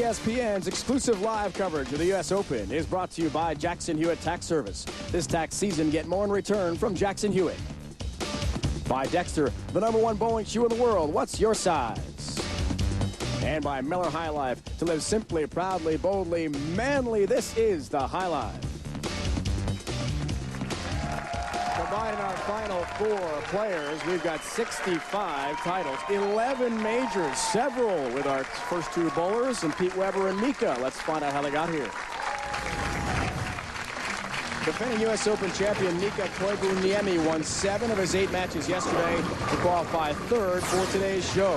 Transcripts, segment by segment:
ESPN's exclusive live coverage of the U.S. Open is brought to you by Jackson Hewitt Tax Service. This tax season, get more in return from Jackson Hewitt. By Dexter, the #1 bowling shoe in the world. What's your size? And by Miller High Life, to live simply, proudly, boldly, manly. This is the High Life. Combining our final 4 players, we've got 65 titles, 11 majors, several with our first 2 bowlers, and Pete Weber and Mika. Let's find out how they got here. Defending U.S. Open champion Mika Koivuniemi won 7 of his 8 matches yesterday to qualify 3rd for today's show.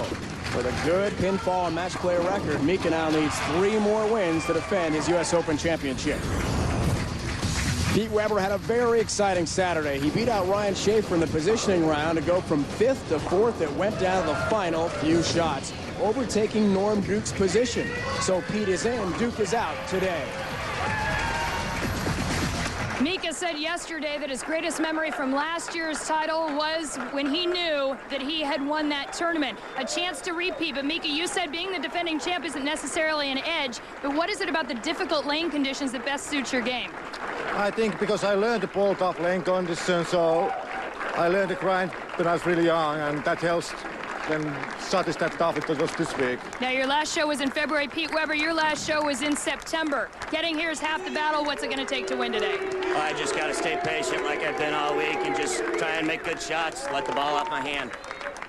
With a good pinfall and match play record, Mika now needs 3 more wins to defend his U.S. Open championship. Pete Weber had a very exciting Saturday. He beat out Ryan Schaefer in the positioning round to go from 5th to 4th. It went down to the final few shots, overtaking Norm Duke's position. So Pete is in, Duke is out today. Mika said yesterday that his greatest memory from last year's title was when he knew that he had won that tournament. A chance to repeat, but Mika, you said being the defending champ isn't necessarily an edge, but what is it about the difficult lane conditions that best suits your game? I think because I learned the ball tough lane conditions, so I learned the grind when I was really young, and that helps. Then shot is that tough, it was this week. Now, your last show was in February. Pete Weber, your last show was in September. Getting here is half the battle. What's it going to take to win today? I just got to stay patient like I've been all week and just try and make good shots, let the ball off my hand.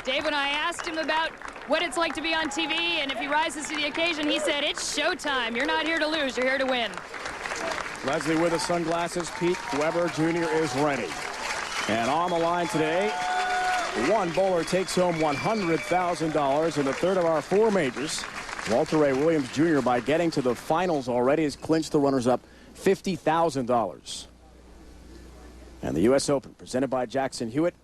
Dave, when I asked him about what it's like to be on TV and if he rises to the occasion, he said, it's showtime. You're not here to lose, you're here to win. Leslie with the sunglasses. Pete Weber Jr. is ready. And on the line today, one bowler takes home $100,000 in the 3rd of our 4 majors. Walter Ray Williams Jr., by getting to the finals already, has clinched the runners-up $50,000. And the U.S. Open, presented by Jackson Hewitt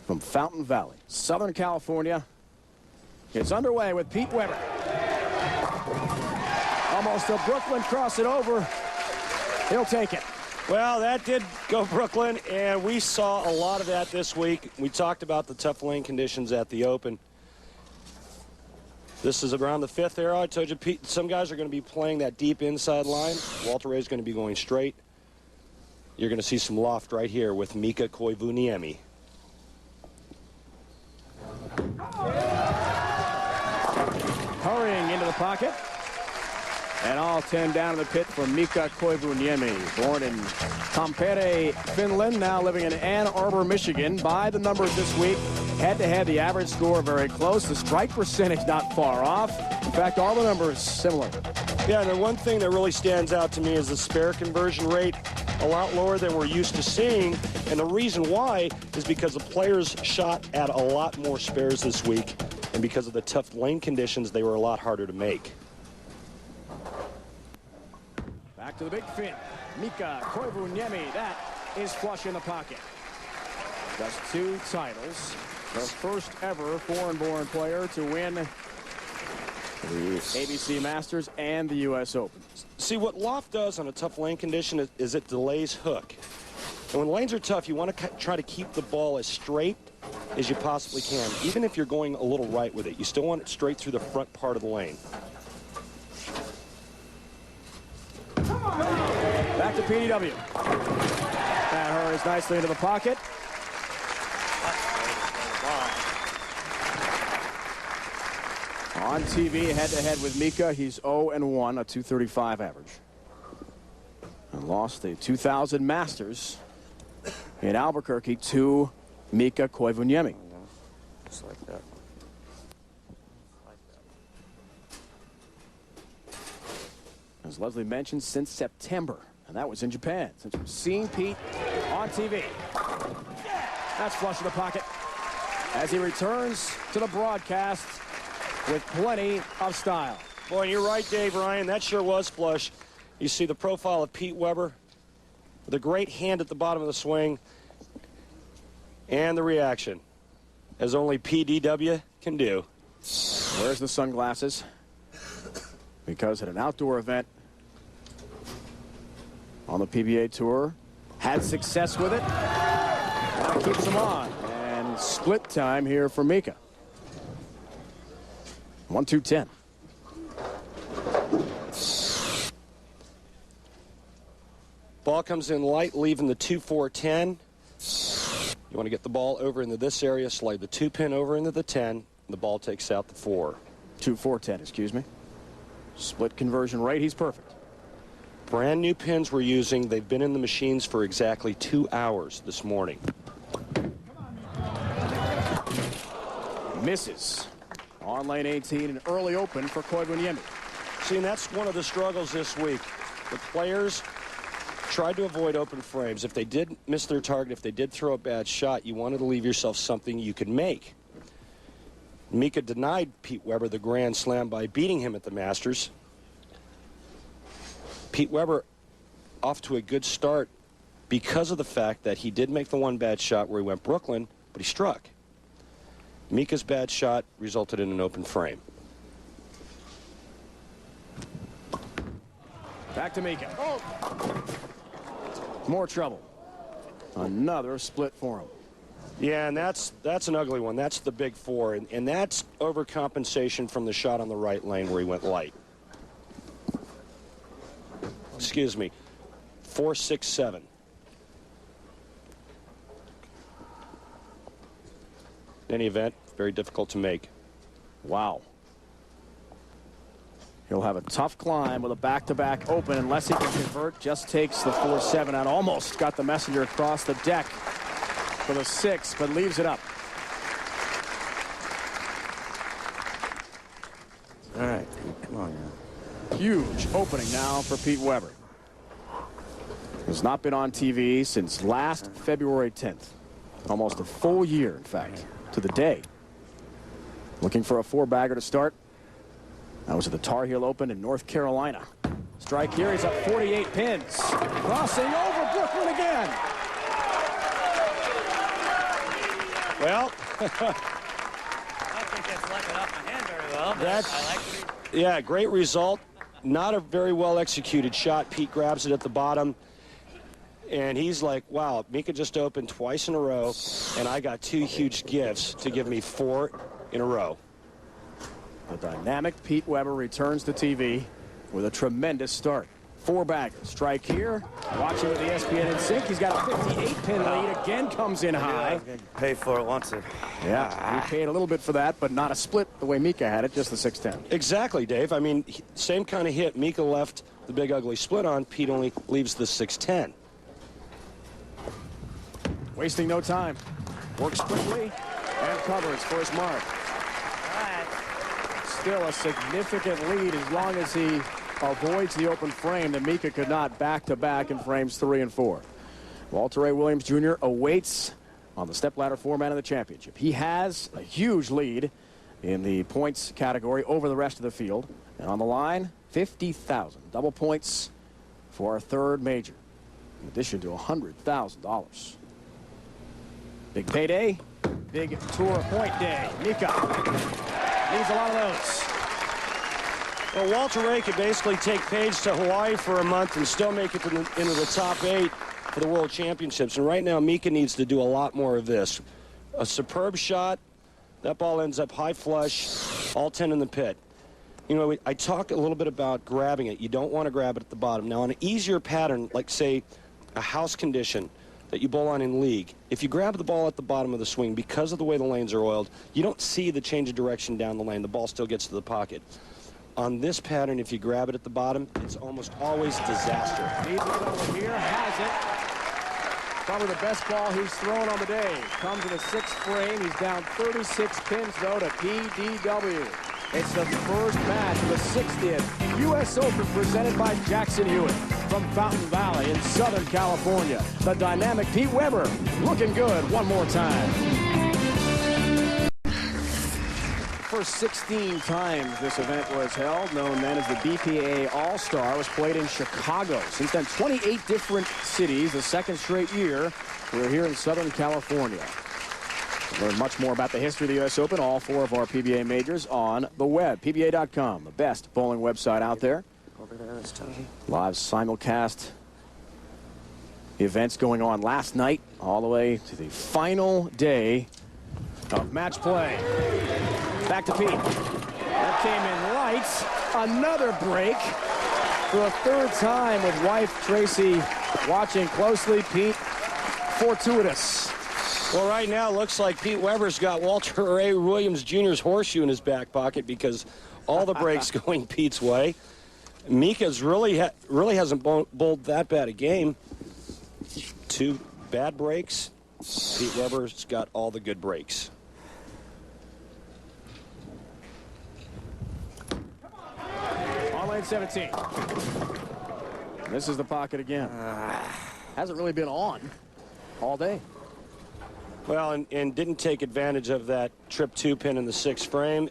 from Fountain Valley, Southern California. It's underway with Pete Weber. Almost a Brooklyn cross it over. He'll take it. Well, that did go Brooklyn, and we saw a lot of that this week. We talked about the tough lane conditions at the Open. This is around the 5th arrow. I told you, Pete, some guys are going to be playing that deep inside line. Walter Ray's going to be going straight. You're going to see some loft right here with Mika Koivuniemi. Hurrying into the pocket. And all 10 down to the pit for Mika Koivuniemi, born in Tampere, Finland, now living in Ann Arbor, Michigan. By the numbers this week, head-to-head, the average score very close. The strike percentage not far off. In fact, all the numbers similar. Yeah, and the one thing that really stands out to me is the spare conversion rate, a lot lower than we're used to seeing. And the reason why is because the players shot at a lot more spares this week. And because of the tough lane conditions, they were a lot harder to make. Back to the big fin. Mika Koivuniemi, that is flush in the pocket. Just 2 titles. The first ever foreign-born player to win the ABC Masters and the U.S. Open. See, what loft does on a tough lane condition is it delays hook. And when lanes are tough, you want to try to keep the ball as straight as you possibly can. Even if you're going a little right with it, you still want it straight through the front part of the lane. Back to PDW. That hurries nicely into the pocket. On TV, head-to-head with Mika, he's 0-1, a .235 average. And lost the 2000 Masters in Albuquerque to Mika Koivuniemi. Just like that. As Leslie mentioned, since September, and that was in Japan, since we've seen Pete on TV. That's flush in the pocket as he returns to the broadcast with plenty of style. Boy, you're right, Dave Ryan. That sure was flush. You see the profile of Pete Weber with a great hand at the bottom of the swing and the reaction, as only PDW can do. Where's the sunglasses? Because at an outdoor event on the PBA Tour, had success with it. Now keeps them on. And split time here for Mika. 1-2-10. Ball comes in light, leaving the 2-4-10. You want to get the ball over into this area, slide the 2-pin over into the 10, and the ball takes out the 4. 2-4-10, excuse me. Split conversion right, he's perfect. Brand new pins we're using. They've been in the machines for exactly 2 hours this morning. Misses. On lane 18, an early open for Koivuniemi. See, and that's one of the struggles this week. The players tried to avoid open frames. If they did miss their target, if they did throw a bad shot, you wanted to leave yourself something you could make. Mika denied Pete Weber the grand slam by beating him at the Masters. Pete Weber off to a good start because of the fact that he did make the one bad shot where he went Brooklyn, but he struck. Mika's bad shot resulted in an open frame. Back to Mika. More trouble. Another split for him. Yeah, and that's an ugly one. That's the big 4, and that's overcompensation from the shot on the right lane where he went light. Excuse me. 4-6-7. In any event, very difficult to make. Wow. He'll have a tough climb with a back-to-back open unless he can convert. Just takes the 4-7 out. Almost got the messenger across the deck for the 6, but leaves it up. All right, come on now. Huge opening now for Pete Weber. Has not been on TV since last February 10th. Almost a full year, in fact, to the day. Looking for a 4-bagger to start. That was at the Tar Heel Open in North Carolina. Strike here, he's up 48 pins. Crossing over Brooklyn again. Well, I don't think that's left it off my hand very well, but That's- I like it. yeah, great result. Not a very well executed shot. Pete grabs it at the bottom, and he's like, wow, Mika just opened twice in a row, and I got 2 huge gifts to give me 4 in a row. The dynamic Pete Weber returns to TV with a tremendous start. 4-bagger. Strike here. Watching with the ESPN in sync. He's got a 58-pin lead. Again comes in high. Pay for it once. Yeah, he paid a little bit for that, but not a split the way Mika had it, just the 6-10. Exactly, Dave. I mean, same kind of hit. Mika left the big ugly split on. Pete only leaves the 6-10. Wasting no time. Works quickly and covers for his mark. Still a significant lead as long as he avoids the open frame that Mika could not back-to-back in frames 3 and 4. Walter Ray Williams Jr. awaits on the stepladder format of the championship. He has a huge lead in the points category over the rest of the field. And on the line, 50,000 double points for our 3rd major, in addition to $100,000. Big payday, big tour point day. Mika needs a lot of those. Well, Walter Ray could basically take Paige to Hawaii for a month and still make it to into the top 8 for the World Championships. And right now, Mika needs to do a lot more of this. A superb shot. That ball ends up high flush, all 10 in the pit. You know, I talk a little bit about grabbing it. You don't want to grab it at the bottom. Now, on an easier pattern, like, say, a house condition that you bowl on in league, if you grab the ball at the bottom of the swing, because of the way the lanes are oiled, you don't see the change of direction down the lane. The ball still gets to the pocket. On this pattern, if you grab it at the bottom, it's almost always disaster. Needs it over here, has it. Probably the best ball he's thrown on the day. Comes in the 6th frame. He's down 36 pins, though, to PDW. It's the first match of the 60th U.S. Open presented by Jackson Hewitt from Fountain Valley in Southern California. The dynamic Pete Weber looking good one more time. First 16 times this event was held, known then as the BPA All-Star, was played in Chicago. Since then, 28 different cities, the 2nd straight year. We're here in Southern California. Learn much more about the history of the U.S. Open, all 4 of our PBA majors on the web, PBA.com, the best bowling website out there. Over there is Tony. Live simulcast events going on last night, all the way to the final day of match play. Back to Pete. That came in lights. Another break for a 3rd time with wife Tracy watching closely. Pete, fortuitous. Well, right now, it looks like Pete Weber's got Walter A. Williams Jr.'s horseshoe in his back pocket because all the breaks going Pete's way. Mika's really hasn't bowled that bad a game. 2 bad breaks. Pete Weber's got all the good breaks. On lane 17. This is the pocket again. Hasn't really been on all day. Well, and didn't take advantage of that trip 2 pin in the 6th frame.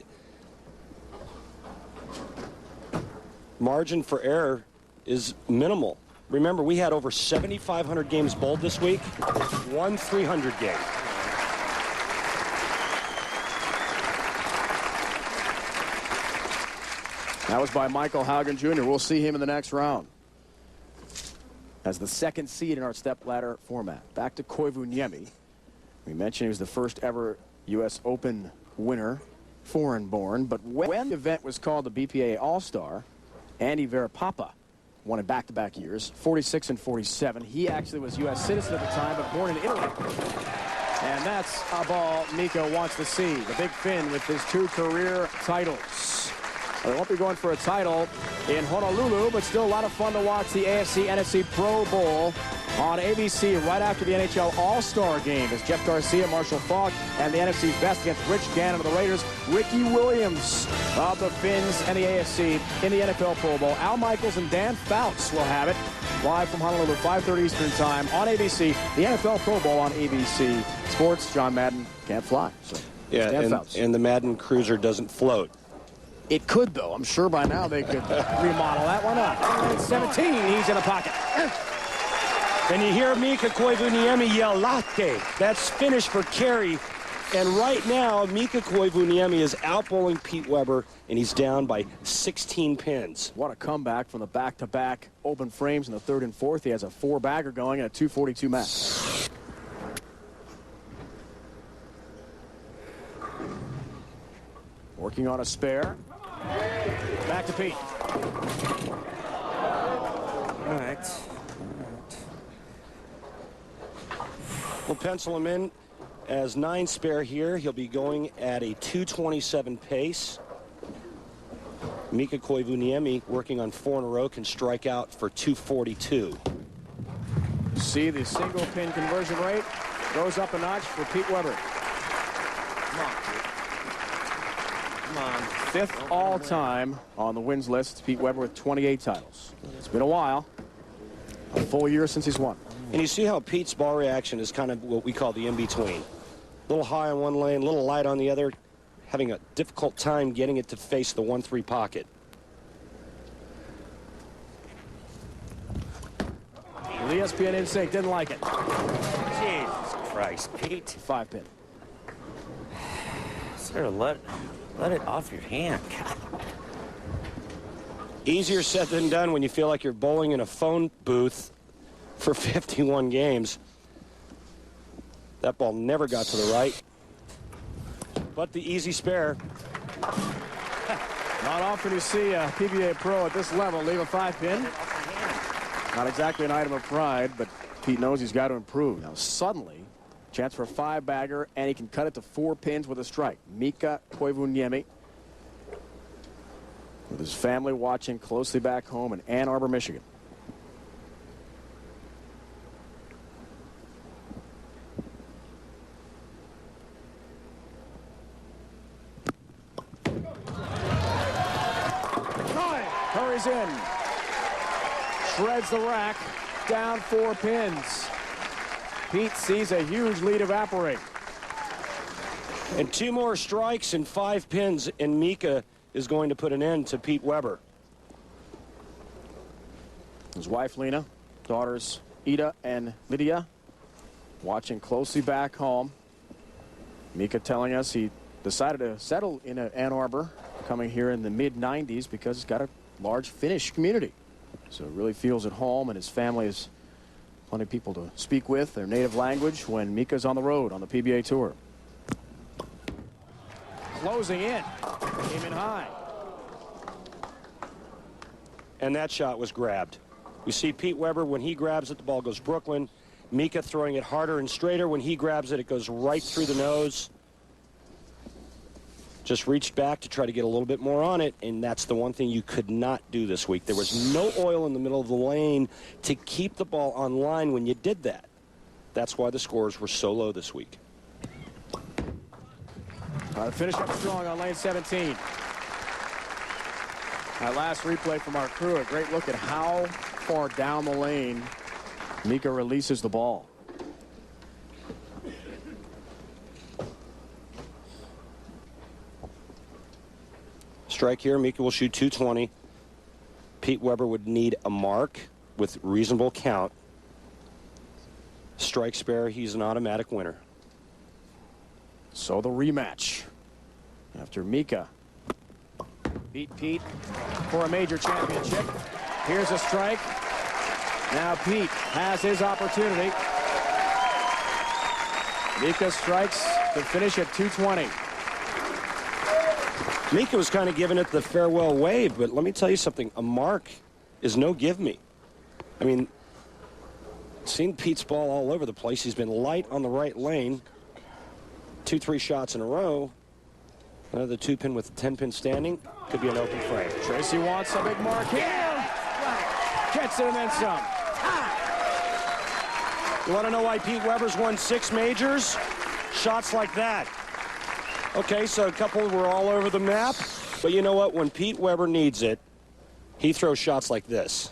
Margin for error is minimal. Remember, we had over 7,500 games bowled this week. 1 300 game. That was by Haugen Jr. We'll see him in the next round as the 2nd seed in our stepladder format. Back to Koivuniemi. We mentioned he was the first ever U.S. Open winner, foreign-born. But when the event was called the BPA All-Star, Andy Verapapa won in back-to-back years, 46 and 47. He actually was U.S. citizen at the time, but born in Italy. And that's a ball Mika wants to see. The big Finn with his 2 career titles. They won't be going for a title in Honolulu, but still a lot of fun to watch the AFC NFC Pro Bowl on ABC right after the NHL All-Star game as Jeff Garcia, Marshall Faulk, and the NFC's best against Rich Gannon of the Raiders, Ricky Williams of the Finns and the AFC in the NFL Pro Bowl. Al Michaels and Dan Fouts will have it live from Honolulu, 5:30 Eastern Time on ABC. The NFL Pro Bowl on ABC Sports. John Madden can't fly. So yeah, and the Madden Cruiser doesn't float. It could, though. I'm sure by now they could remodel that. Why not? 17, he's in the pocket. And you hear Mika Koivuniemi yell, latte. That's Finnish for carry. And right now, Mika Koivuniemi is out-bowling Pete Weber, and he's down by 16 pins. What a comeback from the back-to-back open frames in the 3rd and 4th. He has a 4-bagger going and a 242 match. Working on a spare. Back to Pete. All right. We'll pencil him in as 9 spare here. He'll be going at a 227 pace. Mika Koivuniemi, working on 4 in a row, can strike out for 242. See the single pin conversion rate goes up a notch for Pete Weber. Come on, Pete. Come on. 5th all-time on the wins list. Pete Weber with 28 titles. It's been a while. A full year since he's won. And you see how Pete's ball reaction is kind of what we call the in-between. A little high on one lane, a little light on the other, having a difficult time getting it to face the 1-3 pocket. Well, the ESPN instinct didn't like it. Jesus Christ, Pete. 5 pin. Sir, let it off your hand. God. Easier said than done when you feel like you're bowling in a phone booth for 51 games. That ball never got to the right. But the easy spare. Not often you see a PBA pro at this level leave a 5 pin. Not exactly an item of pride, but Pete knows he's got to improve. Now suddenly, chance for a 5-bagger, and he can cut it to 4 pins with a strike. Mika Koivuniemi, with his family watching closely back home in Ann Arbor, Michigan. Hurries in. Shreds the rack. Down 4 pins. Pete sees a huge lead evaporate. And 2 more strikes and 5 pins, and Mika is going to put an end to Pete Weber. His wife, Lena, daughters, Ida and Lydia, watching closely back home. Mika telling us he decided to settle in Ann Arbor, coming here in the mid-90s because he's got a large Finnish community. So really feels at home, and his family has plenty of people to speak with, their native language, when Mika's on the road on the PBA Tour. Closing in. Came in high. And that shot was grabbed. We see Pete Weber, when he grabs it, the ball goes Brooklyn. Mika throwing it harder and straighter. When he grabs it, it goes right through the nose. Just reached back to try to get a little bit more on it, and that's the one thing you could not do this week. There was no oil in the middle of the lane to keep the ball on line when you did that. That's why the scores were so low this week. Finish up strong on lane 17. That last replay from our crew, a great look at how far down the lane Mika releases the ball. Strike here, Mika will shoot 220. Pete Weber would need a mark with reasonable count. Strike spare, he's an automatic winner. So the rematch after Mika beat Pete for a major championship. Here's a strike. Now Pete has his opportunity. Mika strikes to finish at 220. Mika was kind of giving it the farewell wave, but let me tell you something. A mark is no give me. I mean, seen Pete's ball all over the place. He's been light on the right lane. 2-3 shots in a row. Another 2-pin with a 10-pin standing. Could be an open frame. Tracy wants a big mark here. Gets it and then some. You want to know why Pete Weber's won 6 majors? Shots like that. Okay, so a couple were all over the map. But you know what? When Pete Weber needs it, he throws shots like this.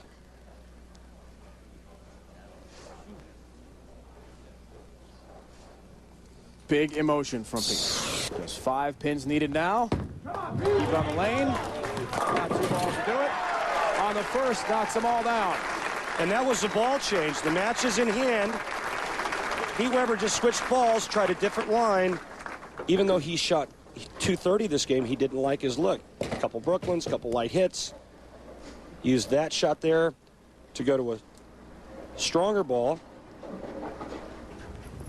Big emotion from Pete. Just 5 pins needed now. Keep on the lane. Got 2 balls to do it. On the first, knocks them all down. And that was the ball change. The match is in hand. Pete Weber just switched balls, tried a different line. Even though he shot 230 this game, he didn't like his look. A couple Brooklyns, couple light hits. Used that shot there to go to a stronger ball.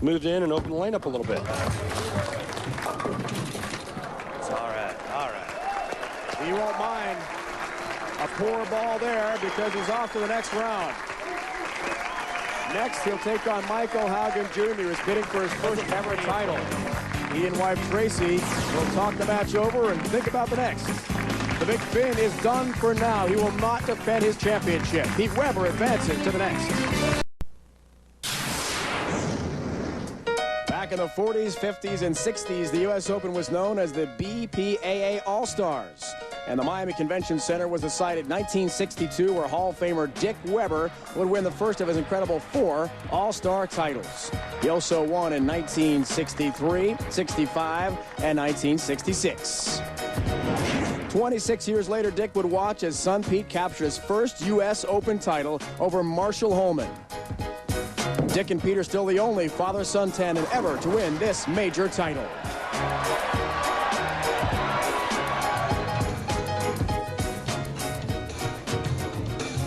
Moved in and opened the lane up a little bit. It's all right, all right. He won't mind a poor ball there because he's off to the next round. Next, he'll take on Michael Haugen Jr., who's bidding for his first ever title. He and wife Tracy will talk the match over and think about the next. The Big Finn is done for now. He will not defend his championship. Pete Weber advances to the next. Back in the 40s, 50s, and 60s, the U.S. Open was known as the BPAA All-Stars. And the Miami Convention Center was the site in 1962 where Hall of Famer Dick Weber would win the first of his incredible 4 All-Star titles. He also won in 1963, 65, and 1966. 26 years later, Dick would watch as son Pete captured his first U.S. Open title over Marshall Holman. Dick and Pete are still the only father-son tandem ever to win this major title.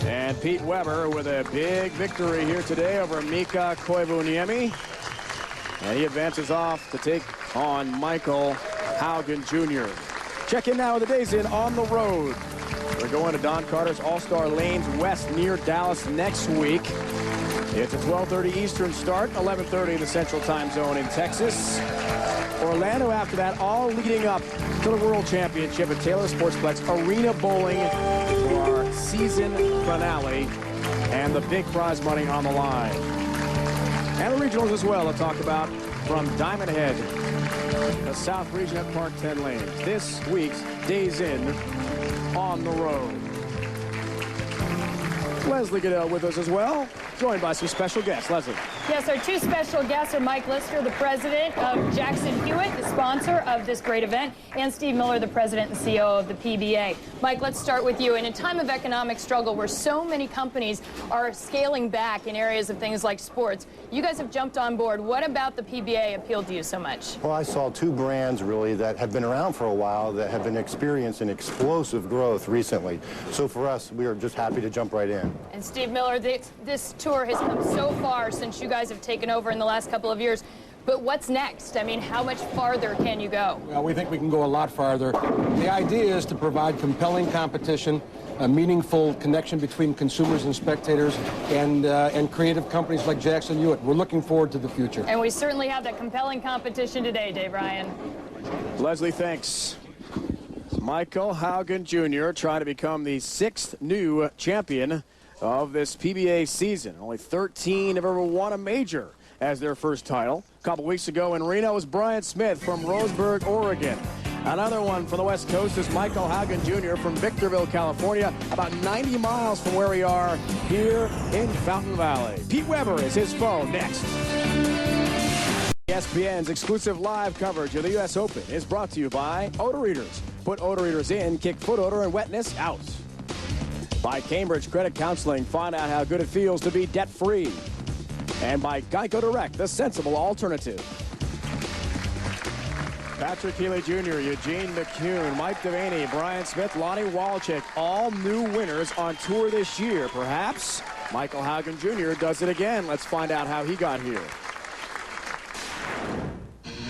And Pete Weber with a big victory here today over Mika Koivuniemi. And he advances off to take on Michael Haugen Jr. Check in now with the Days In on the road. We're going to Don Carter's All-Star Lanes West near Dallas next week. It's a 12:30 Eastern start, 11:30 in the Central Time Zone in Texas. Orlando after that, all leading up to the World Championship at Taylor Sportsplex Arena Bowling for our season finale and the big prize money on the line. And the regionals as well to talk about from Diamond Head, the South Region at Park 10 Lanes. This week's Days In on the road. Leslie Goodell with us as well, joined by some special guests. Leslie. Yes, our 2 special guests are Mike Lister, the president of Jackson Hewitt, the sponsor of this great event, and Steve Miller, the president and CEO of the PBA. Mike, let's start with you. In a time of economic struggle where so many companies are scaling back in areas of things like sports, you guys have jumped on board. What about the PBA appealed to you so much? Well, I saw 2 brands really that have been around for a while that have been experiencing explosive growth recently. So for us, we are just happy to jump right in. And Steve Miller, this tour has come so far since you guys have taken over in the last couple of years. But what's next? I mean, how much farther can you go? Well, we think we can go a lot farther. The idea is to provide compelling competition, a meaningful connection between consumers and spectators, and creative companies like Jackson Hewitt. We're looking forward to the future. And we certainly have that compelling competition today, Dave Ryan. Leslie, thanks. Michael Haugen Jr. trying to become the 6th new champion of this PBA season. Only 13 have ever won a major as their first title. A couple weeks ago in Reno was Brian Smith from Roseburg, Oregon. Another one from the West Coast is Michael Haugen Jr. from Victorville, California, about 90 miles from where we are here in Fountain Valley. Pete Weber is his foe next. ESPN's exclusive live coverage of the U.S. Open is brought to you by Odor Eaters. Put odor eaters in, kick foot odor and wetness out. By Cambridge Credit Counseling, find out how good it feels to be debt-free. And by Geico Direct, the sensible alternative. Patrick Healy Jr., Eugene McCune, Mike Devaney, Brian Smith, Lonnie Walczyk, all new winners on tour this year. Perhaps Michael Haugen Jr. does it again. Let's find out how he got here.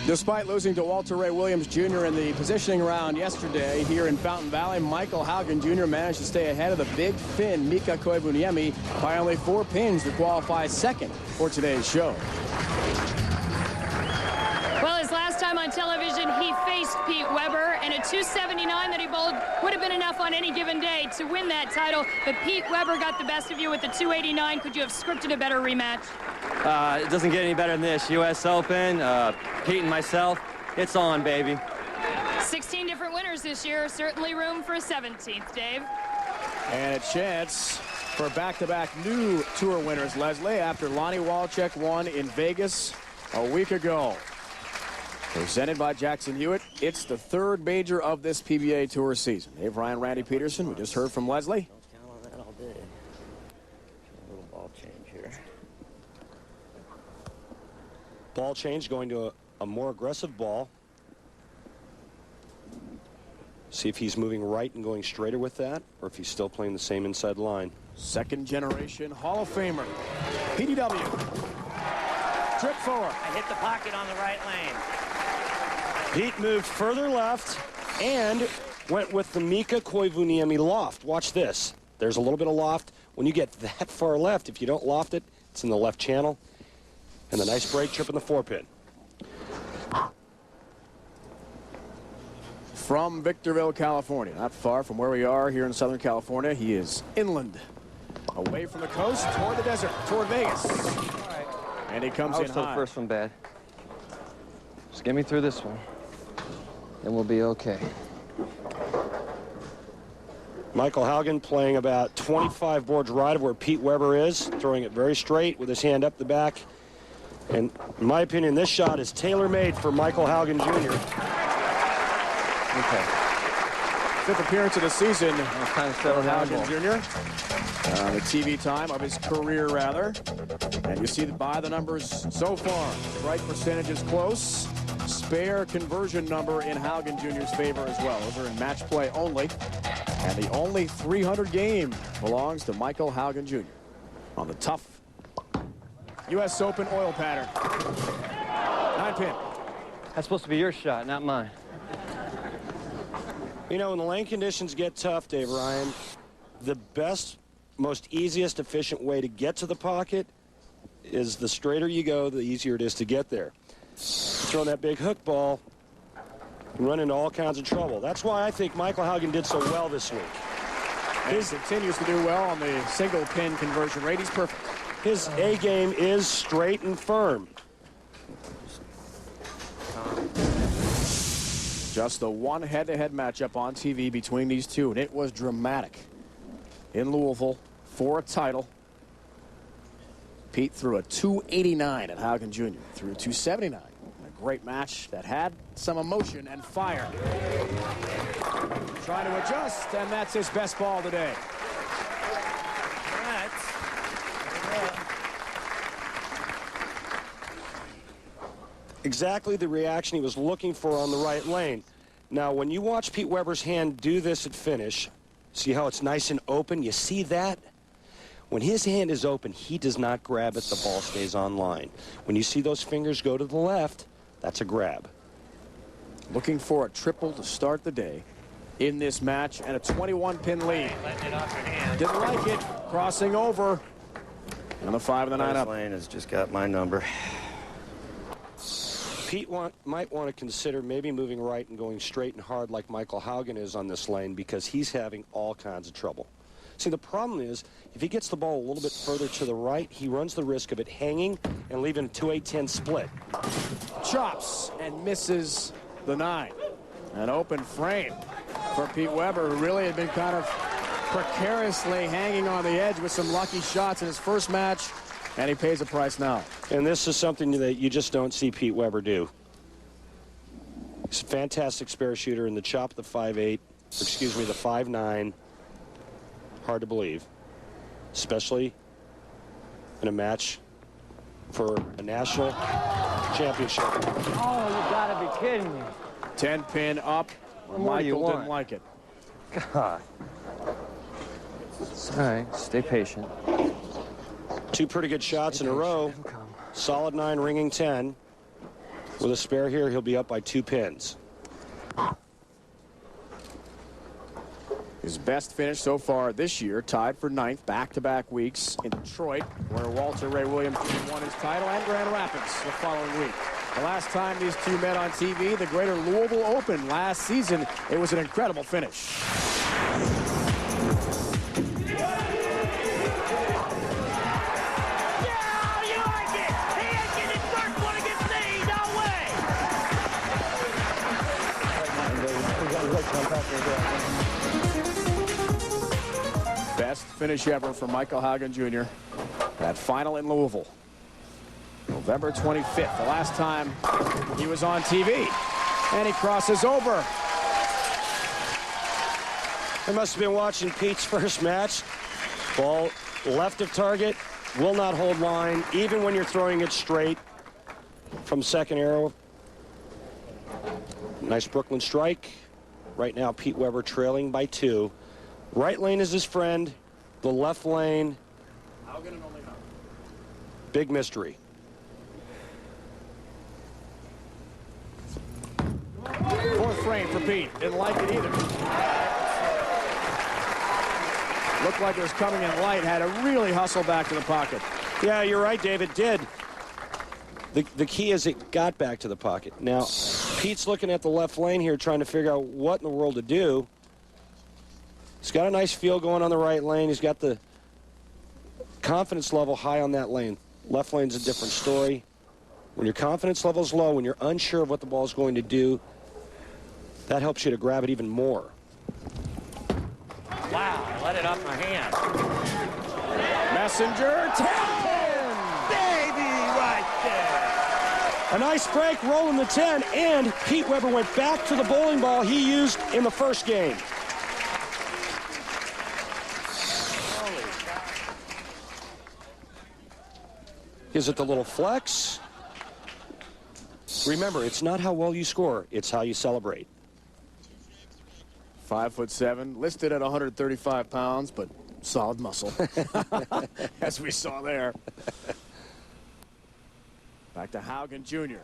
Despite losing to Walter Ray Williams Jr. in the positioning round yesterday here in Fountain Valley, Michael Haugen Jr. managed to stay ahead of the big Finn Mika Koivuniemi by only 4 pins to qualify second for today's show. Well, his last time on television, he faced Pete Weber, and a 279 that he bowled would have been enough on any given day to win that title. But Pete Weber got the best of you with the 289. Could you have scripted a better rematch? It doesn't get any better than this. U.S. Open, Pete and myself, it's on, baby. 16 different winners this year. Certainly room for a 17th, Dave. And a chance for back-to-back new tour winners, Leslie, after Lonnie Walczyk won in Vegas a week ago. Presented by Jackson Hewitt, it's the 3rd major of this PBA Tour season. Dave Ryan, Randy Peterson, we just heard from Leslie. Don't count on that all day. A little ball change here. Ball change, going to a more aggressive ball. See if he's moving right and going straighter with that, or if he's still playing the same inside line. Second generation Hall of Famer, PDW. Trip forward. I hit the pocket on the right lane. Pete moved further left and went with the Mika Koivuniemi loft. Watch this. There's a little bit of loft. When you get that far left, if you don't loft it, it's in the left channel. And the nice break trip in the 4-pin. From Victorville, California, not far from where we are here in Southern California, he is inland, away from the coast, toward the desert, toward Vegas. And he comes in high. The first one bad. Just get me through this one, and we'll be okay. Michael Haugen playing about 25 boards right of where Pete Weber is, throwing it very straight with his hand up the back. And in my opinion, this shot is tailor-made for Michael Haugen Jr. Okay. 5th appearance of the season Time to for settle down. Haugen Jr. The TV time of his career, rather. And you see that by the numbers so far, strike percentage is close. Spare conversion number in Haugen Jr.'s favor as well. Those are in match play only. And the only 300 game belongs to Michael Haugen Jr. on the tough U.S. Open oil pattern. 9-pin. That's supposed to be your shot, not mine. You know, when the lane conditions get tough, Dave Ryan, the best, most easiest, efficient way to get to the pocket is the straighter you go, the easier it is to get there. Throwing that big hook ball and run into all kinds of trouble. That's why I think Michael Haugen did so well this week. He continues to do well on the single pin conversion rate. He's perfect. His A game is straight and firm. Just the one head-to-head matchup on TV between these two, and it was dramatic. In Louisville for a title. Pete threw a 289 at Haugen Jr. threw a 279. A great match that had some emotion and fire. Trying to adjust, and that's his best ball today. Exactly the reaction he was looking for on the right lane. Now, when you watch Pete Weber's hand do this at finish, see how it's nice and open? You see that? When his hand is open, he does not grab it. The ball stays on line. When you see those fingers go to the left, that's a grab. Looking for a triple to start the day in this match, and a 21-pin lead. Didn't like it. Crossing over. And the 5 and the 9 up. Lane has just got my number. Pete might want to consider maybe moving right and going straight and hard like Michael Haugen is on this lane, because he's having all kinds of trouble. See, the problem is, if he gets the ball a little bit further to the right, he runs the risk of it hanging and leaving a 2-8-10 split. Chops and misses the 9. An open frame for Pete Weber, who really had been kind of precariously hanging on the edge with some lucky shots in his first match, and he pays a price now. And this is something that you just don't see Pete Weber do. He's a fantastic spare shooter in the chop, the 5'8", excuse me, the 5'9". Hard to believe, especially in a match for a national championship. Oh, you gotta be kidding me. 10-pin up. Michael didn't like it. God. It's all right. Stay patient. Two pretty good shots in a row. Solid 9, ringing 10. With a spare here, he'll be up by 2 pins. His best finish so far this year, tied for 9th back-to-back weeks in Detroit, where Walter Ray Williams won his title, and Grand Rapids the following week. The last time these two met on TV, the Greater Louisville Open last season, it was an incredible finish. Best finish ever for Michael Haugen Jr. That final in Louisville. November 25th, the last time he was on TV. And he crosses over. I must have been watching Pete's first match. Ball left of target, will not hold line, even when you're throwing it straight from second arrow. Nice Brooklyn strike. Right now, Pete Weber trailing by 2. Right lane is his friend. The left lane, big mystery. Fourth frame for Pete. Didn't like it either. Looked like it was coming in light. Had to really hustle back to the pocket. Yeah, you're right, Dave. It did. The key is it got back to the pocket. Now, Pete's looking at the left lane here, trying to figure out what in the world to do. He's got a nice feel going on the right lane. He's got the confidence level high on that lane. Left lane's a different story. When your confidence level's low, when you're unsure of what the ball's going to do, that helps you to grab it even more. Wow, I let it off my hand. Messenger, 10-pin! Baby, right there. A nice break, rolling the 10, and Pete Weber went back to the bowling ball he used in the first game. Is it the little flex? Remember, it's not how well you score, it's how you celebrate. 5'7", listed at 135 pounds, but solid muscle, as we saw there. Back to Haugen Jr.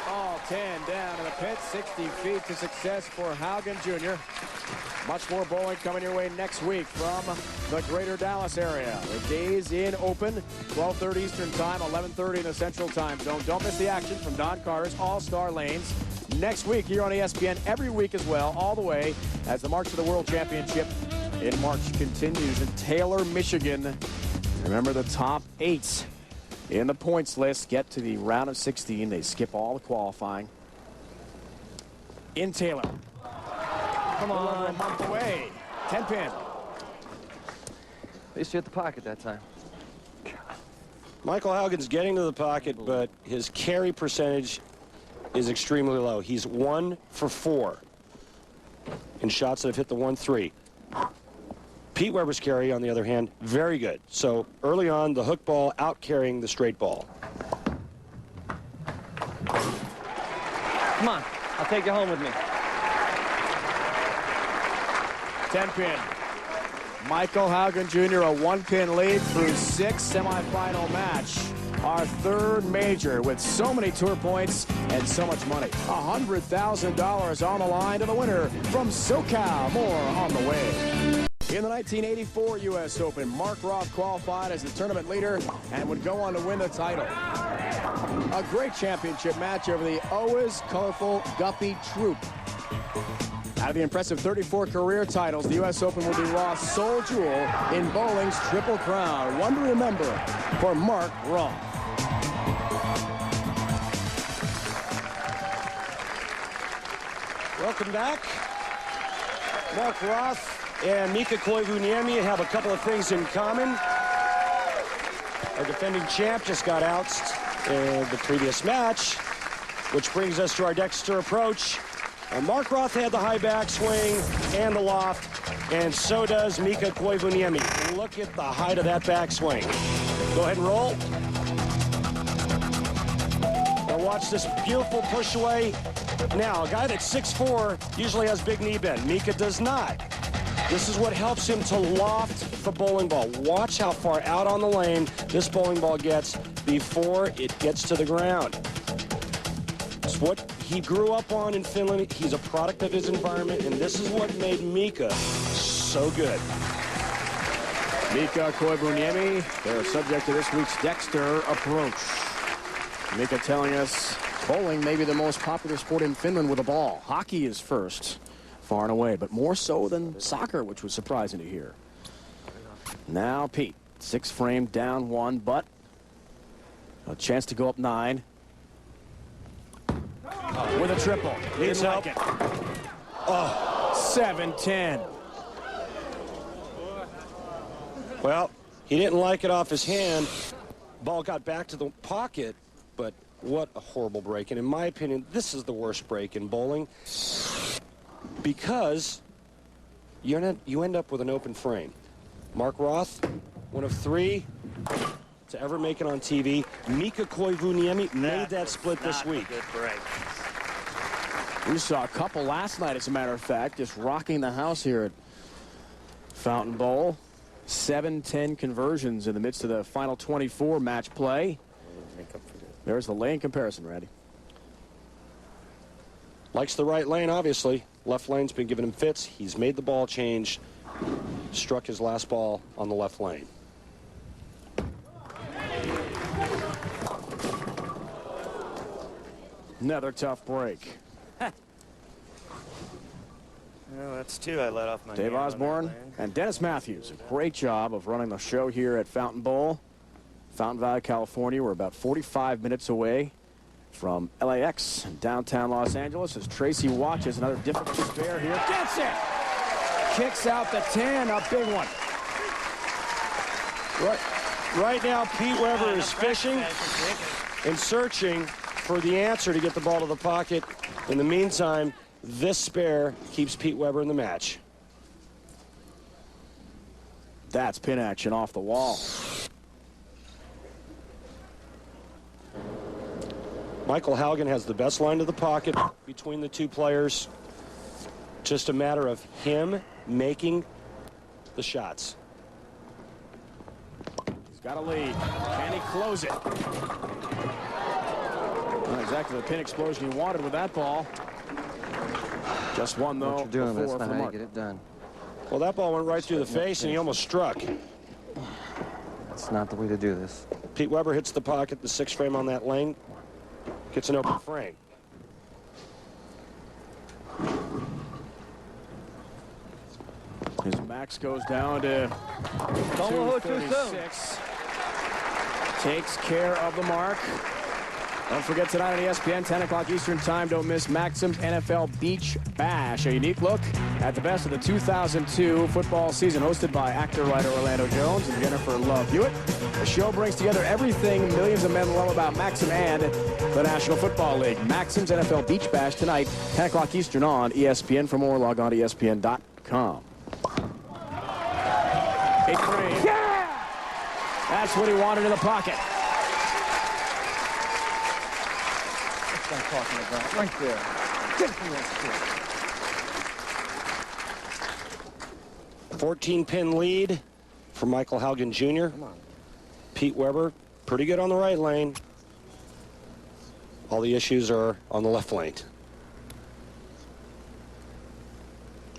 All 10 down to the pit, 60 feet to success for Haugen Jr. Much more bowling coming your way next week from the greater Dallas area. The Days Inn Open, 12:30 Eastern Time, 11:30 in the Central Time Zone. Don't miss the action from Don Carter's All-Star Lanes next week here on ESPN, every week as well, all the way as the March to the World Championship in March continues in Taylor, Michigan. Remember, the top 8 in the points list get to the round of 16. They skip all the qualifying in Taylor. Come on. A month away. 10-pin. At least you hit the pocket that time. Michael Haugen's getting to the pocket, but his carry percentage is extremely low. He's 1 for 4 in shots that have hit the 1-3. Pete Weber's carry, on the other hand, very good. So early on, the hook ball out carrying the straight ball. Come on, I'll take you home with me. 10-pin. Michael Haugen Jr. a 1-pin lead through 6 semifinal match. Our third major with so many tour points and so much money. $100,000 on the line to the winner from SoCal. More on the way. In the 1984 U.S. Open, Mark Roth qualified as the tournament leader and would go on to win the title. A great championship match over the always colorful Guppy Troop. Out of the impressive 34 career titles, the U.S. Open will be Roth's sole jewel in bowling's Triple Crown. One to remember for Mark Roth. Welcome back. Mark Roth and Mika Koivuniemi have a couple of things in common. Our defending champ just got ousted in the previous match, which brings us to our Dexter approach. Mark Roth had the high backswing and the loft, and so does Mika Koivuniemi. Look at the height of that backswing. Go ahead and roll. Now watch this beautiful push away. Now, a guy that's 6'4" usually has big knee bend. Mika does not. This is what helps him to loft the bowling ball. Watch how far out on the lane this bowling ball gets before it gets to the ground. It's what he grew up on in Finland. He's a product of his environment, and this is what made Mika so good. Mika Koivuniemi, they're subject to this week's Dexter approach. Mika telling us bowling may be the most popular sport in Finland with a ball. Hockey is first, far and away, but more so than soccer, which was surprising to hear. Now Pete, 6 frame, down 1, but a chance to go up 9. With a triple. Needs help. Like it. Oh, 7-10. Well, he didn't like it off his hand. Ball got back to the pocket, but what a horrible break. And in my opinion, this is the worst break in bowling because you end up with an open frame. Mark Roth, one of 3 to ever make it on TV. Mika Koivuniemi made that split this week. Good break. We saw a couple last night, as a matter of fact, just rocking the house here at Fountain Bowl. 7-10 conversions in the midst of the final 24 match play. There's the lane comparison, Randy. Likes the right lane, obviously. Left lane's been giving him fits. He's made the ball change. Struck his last ball on the left lane. Another tough break. Well, that's 2 I let off my Dave hand on Osborne that lane. and Dennis Matthews, a great job of running the show here at Fountain Bowl. Fountain Valley, California. We're about 45 minutes away from LAX in downtown Los Angeles as Tracy watches another difficult spare here. Gets it! Kicks out the 10, a big one. Right now, Pete Weber is fishing and searching for the answer to get the ball to the pocket. In the meantime, this spare keeps Pete Weber in the match. That's pin action off the wall. Michael Haugen has the best line to the pocket between the 2 players. Just a matter of him making the shots. He's got a lead. Can he close it? Not exactly the pin explosion he wanted with that ball. Just one, though, What you're doing, that's before not for how you Mark. get it done. Well, that ball went right through the face, and he almost struck. That's not the way to do this. Pete Weber hits the pocket, the 6 frame on that lane. Gets an open frame. His max goes down to 236. Takes care of the mark. Don't forget tonight on ESPN, 10 o'clock Eastern time. Don't miss Maxim's NFL Beach Bash, a unique look at the best of the 2002 football season, hosted by actor-writer Orlando Jones and Jennifer Love Hewitt. The show brings together everything millions of men love about Maxim and the National Football League. Maxim's NFL Beach Bash tonight, 10 o'clock Eastern on ESPN. For more, log on to ESPN.com. 8 frame. Yeah! That's what he wanted in the pocket. I'm talking about right there. Get the 14-pin lead for Michael Haugen Jr. Pete Weber, pretty good on the right lane. All the issues are on the left lane.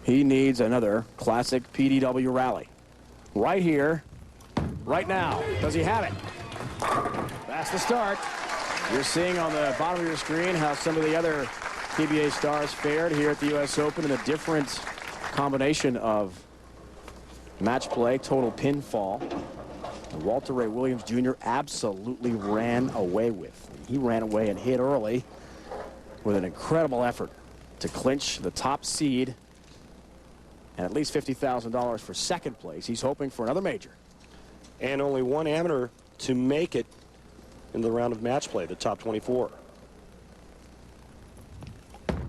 He needs another classic PDW rally. Right here, right now. Does he have it? That's the start. You're seeing on the bottom of your screen how some of the other PBA stars fared here at the U.S. Open in a different combination of match play, total pinfall. Walter Ray Williams Jr. absolutely ran away with. He ran away and hit early with an incredible effort to clinch the top seed and at least $50,000 for second place. He's hoping for another major. And only one amateur to make it in the round of match play, the top 24.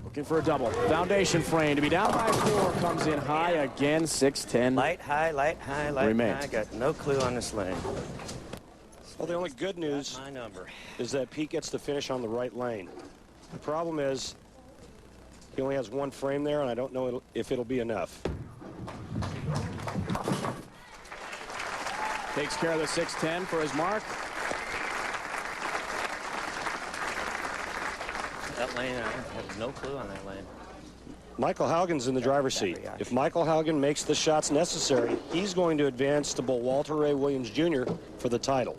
Looking for a double. Foundation frame to be down by 4. Comes in high again, 6-10. Light, high, light, high, light, remains. high. I got no clue on this lane. Well, the only good news My number. is that Pete gets to finish on the right lane. The problem is he only has one frame there, and I don't know if it'll be enough. Takes care of the 6-10 for his mark. That lane, I have no clue on that lane. Michael Haugen's in the driver's seat. If Michael Haugen makes the shots necessary, he's going to advance to bowl Walter Ray Williams Jr. for the title.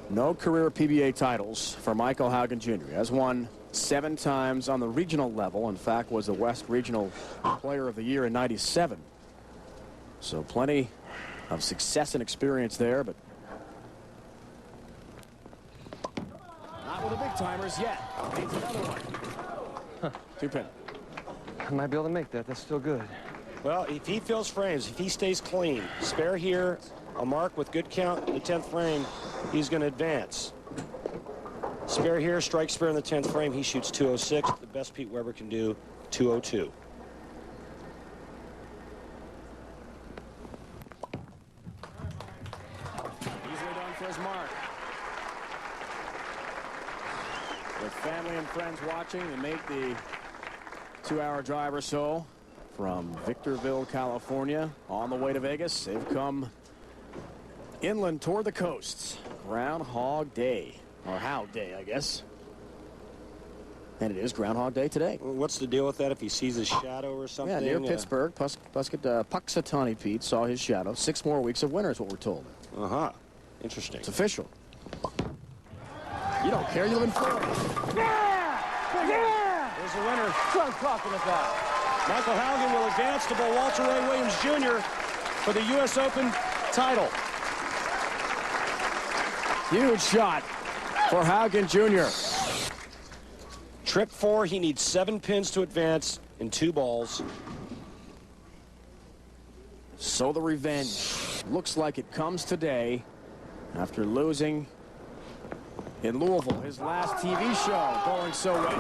No career PBA titles for Michael Haugen Jr. He has won 7 times on the regional level. In fact, was the West Regional Player of the Year in '97. So plenty of success and experience there, but not with the big timers yet. Needs another one. 2-pin. I might be able to make that. That's still good. Well, if he fills frames, if he stays clean, spare here, a mark with good count in the 10th frame, he's going to advance. Spare here, strike spare in the 10th frame, he shoots 206. The best Pete Weber can do, 202. Easily done for his mark. With family and friends watching, they make the 2-hour drive or so from Victorville, California, on the way to Vegas. They've come inland toward the coasts. Groundhog Day, or How Day, I guess. And it is Groundhog Day today. What's the deal with that if he sees his shadow or something? Yeah, near Pittsburgh, Puxatawny Pete saw his shadow. 6 more weeks of winter is what we're told. Uh-huh. Interesting. It's official. You don't care, you live in Florida. Yeah! There's the winner. That's what I'm talking about. Michael Haugen will advance to bowl Walter Ray Williams Jr. for the U.S. Open title. Huge shot for Haugen Jr. Trip 4, he needs 7 pins to advance in 2 balls. So the revenge looks like it comes today after losing in Louisville, his last TV show, bowling so well. No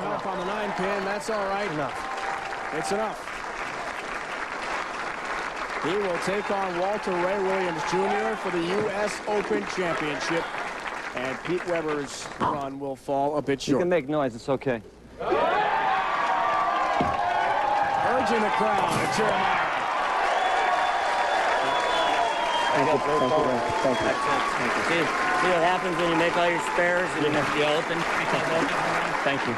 help on the 9-pin. That's all right. Enough. It's enough. He will take on Walter Ray Williams Jr. for the U.S. Open Championship. And Pete Weber's run will fall a bit You short. can make noise. It's okay. Urging the crowd to cheer him on. Thank you. See what happens when you make all your spares and you have to be open? Thank you.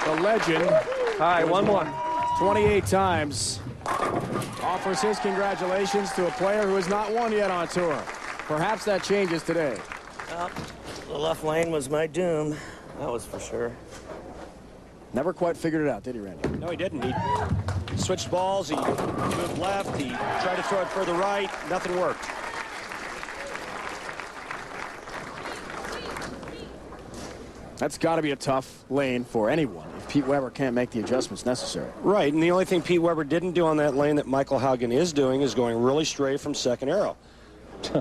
The legend. All right, one more. 28 times. Offers his congratulations to a player who has not won yet on tour. Perhaps that changes today. Well, the left lane was my doom. That was for sure. Never quite figured it out, did he, Randy? No, he didn't. He switched balls. He moved left. He tried to throw it further right. Nothing worked. That's got to be a tough lane for anyone if Pete Weber can't make the adjustments necessary. Right, and the only thing Pete Weber didn't do on that lane that Michael Haugen is doing is going really straight from second arrow.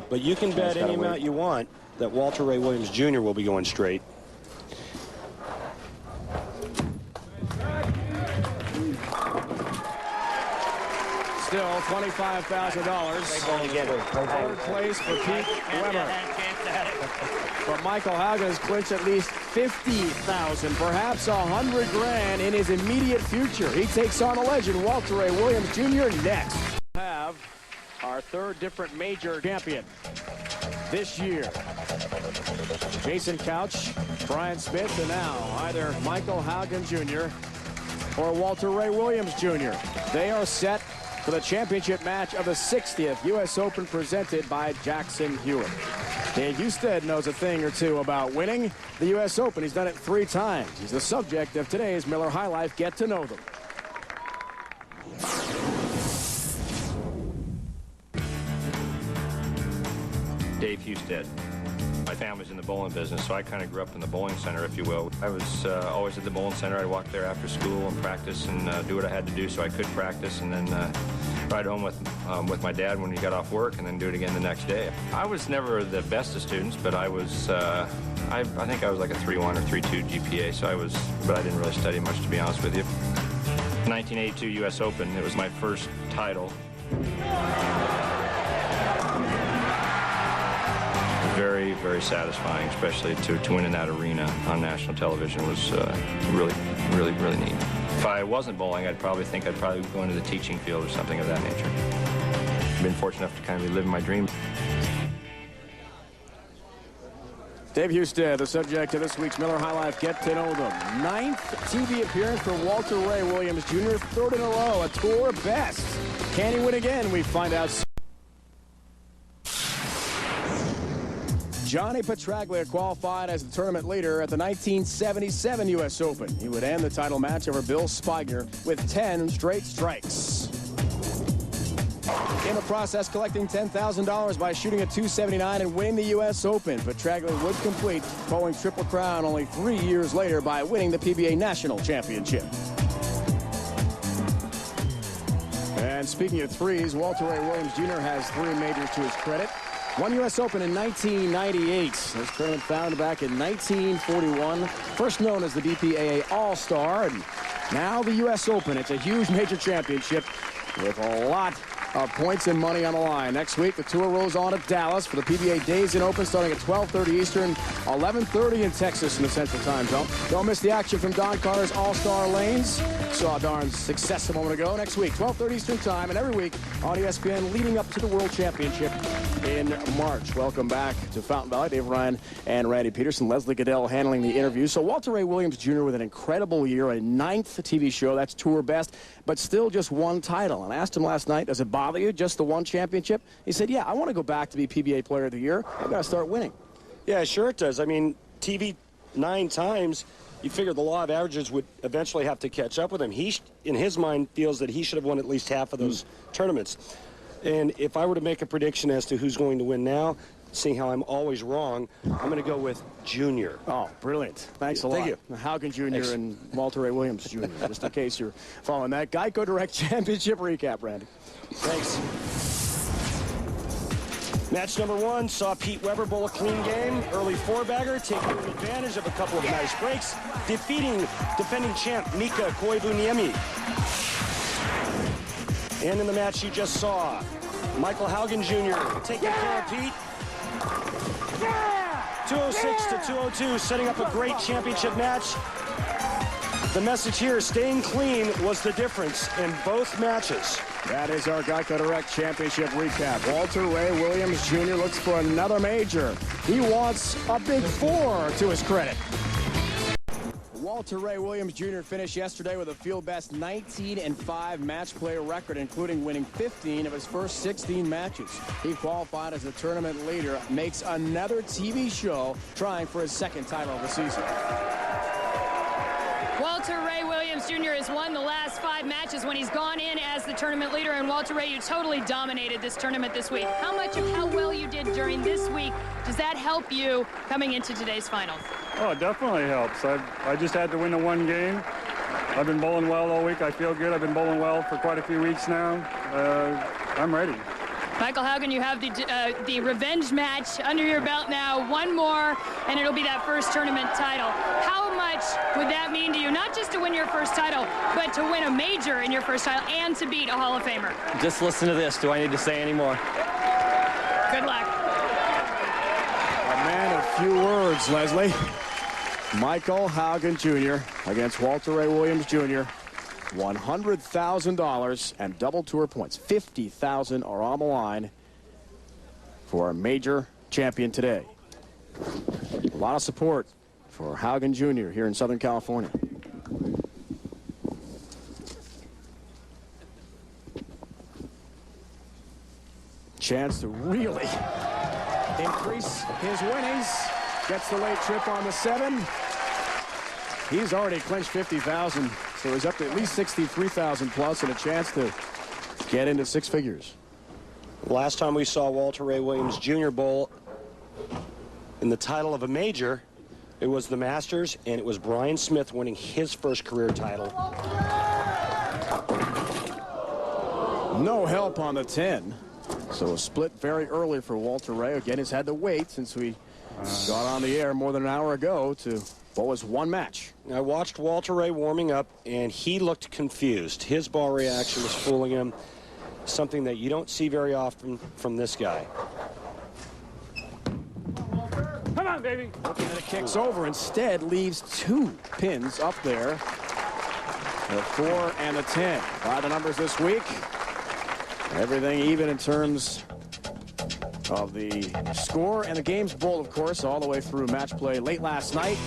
But you can bet any amount you want that Walter Ray Williams Jr. will be going straight. Still $25,000. Third place for Pete Weber. But Michael Haugen has clinched at least $50,000, perhaps $100 grand in his immediate future. He takes on the legend Walter Ray Williams Jr. next. We have our third different major champion this year. Jason Couch, Brian Smith, and now either Michael Haugen Jr. or Walter Ray Williams Jr. They are set for the championship match of the 60th U.S. Open presented by Jackson Hewitt. Dave Husted knows a thing or two about winning the U.S. Open. He's done it 3 times. He's the subject of today's Miller High Life Get to Know Them. Dave Husted. My family's in the bowling business, so I kind of grew up in the bowling center, if you will. I was always at the bowling center. I'd walk there after school and practice and do what I had to do so I could practice, and then ride home with my dad when he got off work, and then do it again the next day. I was never the best of students, but I was, I think I was like a 3.1 or 3.2 GPA, so but I didn't really study much, to be honest with you. 1982 U.S. Open, it was my first title. Very, very satisfying, especially to win in that arena on national television was really, really, really neat. If I wasn't bowling, I'd probably go into the teaching field or something of that nature. I've been fortunate enough to kind of be living my dream. Dave Husted, the subject of this week's Miller High Life Get to Know Them. 9th TV appearance for Walter Ray Williams Jr., 3rd in a row, a tour best. Can he win again? We find out soon. Johnny Petraglia qualified as the tournament leader at the 1977 U.S. Open. He would end the title match over Bill Spigner with 10 straight strikes. In the process, collecting $10,000 by shooting a .279 and winning the U.S. Open. Petraglia would complete bowling Triple Crown only 3 years later by winning the PBA National Championship. And speaking of threes, Walter Ray Williams Jr. has 3 majors to his credit. Won U.S. Open in 1998. This tournament founded back in 1941. First known as the BPAA All-Star, and now the U.S. Open. It's a huge major championship with a lot of points and money on the line. Next week, the tour rolls on to Dallas for the PBA Days in Open starting at 12:30 Eastern, 11:30 in Texas in the Central Time Zone. Don't miss the action from Don Carter's All-Star Lanes. Saw Darn's success a moment ago. Next week, 12:30 Eastern Time, and every week on ESPN leading up to the World Championship in March. Welcome back to Fountain Valley. Dave Ryan and Randy Peterson. Leslie Goodell handling the interview. So Walter Ray Williams Jr. with an incredible year, a 9th TV show. That's tour best, but still just 1 title. And I asked him last night, does it bother you, just the 1 championship? He said, yeah, I want to go back to be PBA Player of the Year. I've got to start winning. Yeah, sure it does. I mean, TV 9 times, you figure the law of averages would eventually have to catch up with him. He, in his mind, feels that he should have won at least half of those tournaments. And if I were to make a prediction as to who's going to win now, seeing how I'm always wrong, I'm going to go with Junior. Oh, brilliant. Thanks a lot. Thank you. Haugen Jr. and Walter Ray Williams Jr., just in case you're following that. Geico Direct Championship recap, Randy. Thanks. Match number 1 saw Pete Weber bowl a clean game. Early 4-bagger, taking advantage of a couple of nice breaks, defeating defending champ Mika Koivuniemi. And in the match you just saw, Michael Haugen Jr. taking care of Pete. 206 to 202, setting up a great championship match. The message here, staying clean was the difference in both matches. That is our Geico Direct Championship recap. Walter Ray Williams Jr. looks for another major. He wants a big 4 to his credit. Walter Ray Williams Jr. finished yesterday with a field best 19-5 match play record, including winning 15 of his first 16 matches. He qualified as the tournament leader, makes another TV show, trying for his 2nd title of the season. Walter Ray Williams Jr. has won the last 5 matches when he's gone in as the tournament leader. And Walter Ray, you totally dominated this tournament this week. How much of how well you did during this week, does that help you coming into today's finals? Oh, it definitely helps. I just had to win the 1 game. I've been bowling well all week. I feel good. I've been bowling well for quite a few weeks now. I'm ready. Michael Haugen, you have the revenge match under your belt now. 1 more, and it'll be that first tournament title. How much would that mean to you, not just to win your first title, but to win a major in your first title and to beat a Hall of Famer? Just listen to this. Do I need to say any more? Good luck. A man of few words, Leslie. Michael Haugen Jr. against Walter Ray Williams Jr. $100,000 and double tour points. $50,000 are on the line for a major champion today. A lot of support for Haugen Jr. here in Southern California. Chance to really increase his winnings. Gets the late trip on the 7. He's already clinched $50,000, so he's up to at least $63,000 plus and a chance to get into 6 figures. Last time we saw Walter Ray Williams Jr. bowl in the title of a major, it was the Masters, and it was Brian Smith winning his first career title. No help on the 10. So a split very early for Walter Ray. Again, he's had to wait since we got on the air more than an hour ago to what was one match. I watched Walter Ray warming up, and he looked confused. His ball reaction was fooling him, something that you don't see very often from this guy. Come on, baby. Looking at it, kicks over. Instead, leaves 2 pins up there. The 4 and the 10. By the numbers this week. Everything even in terms of the score and the game's bowl, of course, all the way through match play late last night.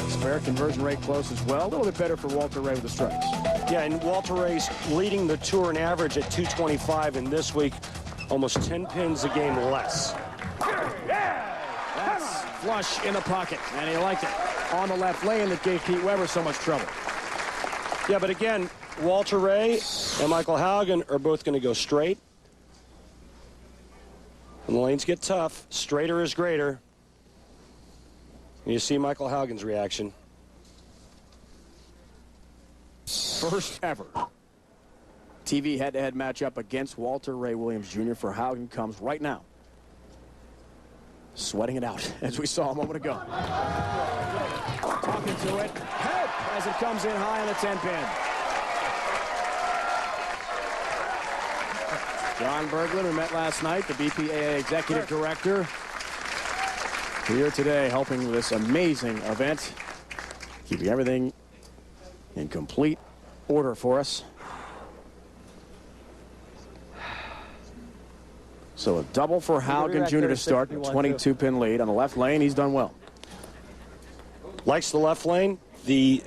Spare conversion rate close as well. A little bit better for Walter Ray with the strikes. Yeah, and Walter Ray's leading the tour in average at 225, and this week almost 10 pins a game less. That's flush in the pocket, and he liked it. On the left lane that gave Pete Weber so much trouble. Yeah, but again, Walter Ray and Michael Haugen are both going to go straight. When the lanes get tough, straighter is greater. And you see Michael Haugen's reaction. First ever TV head-to-head matchup against Walter Ray Williams Jr. for Haugen comes right now. Sweating it out, as we saw a moment ago. Talking to it. Help as it comes in high on the 10-pin. John Berglund, we met last night, the BPAA executive director, here today helping with this amazing event, keeping everything in complete order for us. So a double for Haugen Jr. to start, 22-pin lead on the left lane. He's done well. Likes the left lane, the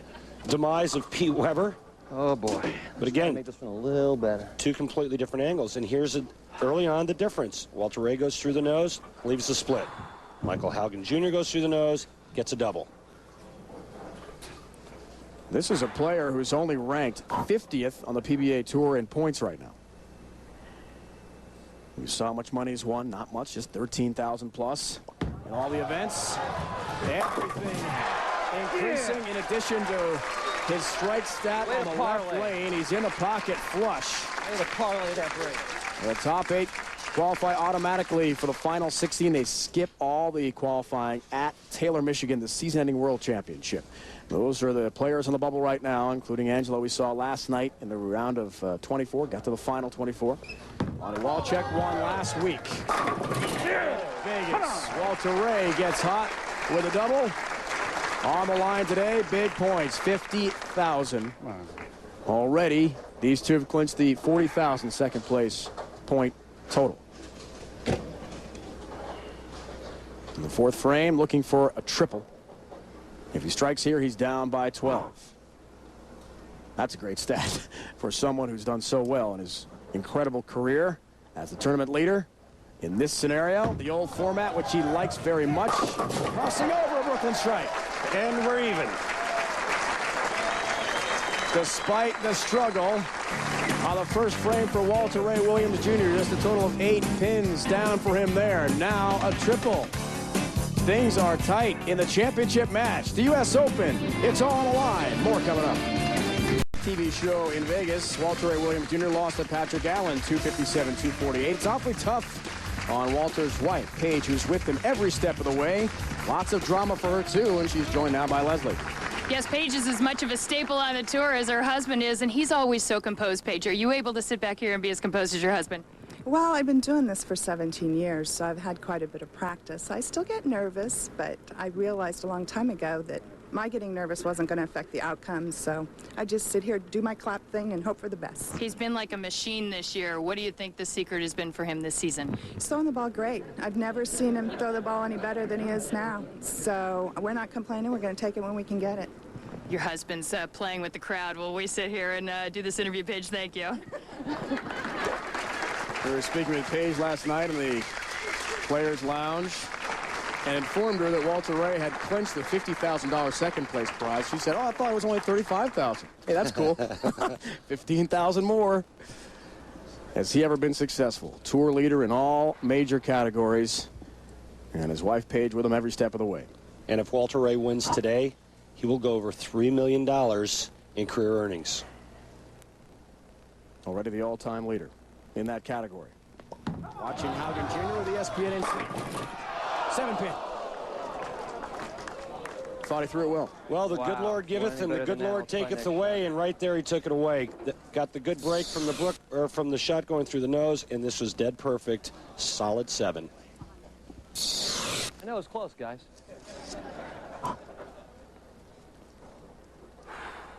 demise of Pete Weber. Oh, boy. But again, make this one a little better. 2 completely different angles. And here's early on the difference. Walter Ray goes through the nose, leaves the split. Michael Haugen Jr. goes through the nose, gets a double. This is a player who's only ranked 50th on the PBA Tour in points right now. You saw how much money he's won. Not much, just 13,000 plus in all the events. Everything increasing in addition to his strike stat on the left lane. He's in the pocket flush. Way to parlay that break. The top 8 qualify automatically for the final 16. They skip all the qualifying at Taylor, Michigan, the season-ending World Championship. Those are the players on the bubble right now, including Angelo we saw last night in the round of 24. Got to the final 24. Lonnie Walchek won last week. Vegas. Walter Ray gets hot with a double. On the line today, big points, 50,000. Already, these two have clinched the 40,000 second place point total. In the 4th frame, looking for a triple. If he strikes here, he's down by 12. That's a great stat for someone who's done so well in his incredible career as the tournament leader. In this scenario, the old format, which he likes very much. Crossing over a Brooklyn strike. And we're even. Despite the struggle on the first frame for Walter Ray Williams Jr., just a total of 8 pins down for him there. Now a triple. Things are tight in the championship match. The U.S. Open, it's all on the line. More coming up. TV show in Vegas, Walter Ray Williams Jr. lost to Patrick Allen, 257-248. It's awfully tough on Walter's wife, Paige, who's with him every step of the way. Lots of drama for her, too, and she's joined now by Leslie. Yes, Paige is as much of a staple on the tour as her husband is, and he's always so composed, Paige. Are you able to sit back here and be as composed as your husband? Well, I've been doing this for 17 years, so I've had quite a bit of practice. I still get nervous, but I realized a long time ago that my getting nervous wasn't going to affect the outcome, so I just sit here, do my clap thing, and hope for the best. He's been like a machine this year. What do you think the secret has been for him this season? He's throwing the ball great. I've never seen him throw the ball any better than he is now. So we're not complaining. We're going to take it when we can get it. Your husband's playing with the crowd while we sit here and do this interview. Paige, thank you. We were speaking with Paige last night in the Players Lounge and informed her that Walter Ray had clinched the $50,000 second place prize. She said, "Oh, I thought it was only $35,000. Hey, that's cool. $15,000 more." Has he ever been successful? Tour leader in all major categories, and his wife Paige with him every step of the way. And if Walter Ray wins today, he will go over $3 million in career earnings. Already the all-time leader in that category. Watching Haugen Jr. with the ESPN instinct. 7-pin. Thought he threw it well. Well, the good Lord giveth and the good Lord taketh away, and right there he took it away. Got the good break from the shot going through the nose, and this was dead perfect. Solid 7. I know it's close, guys.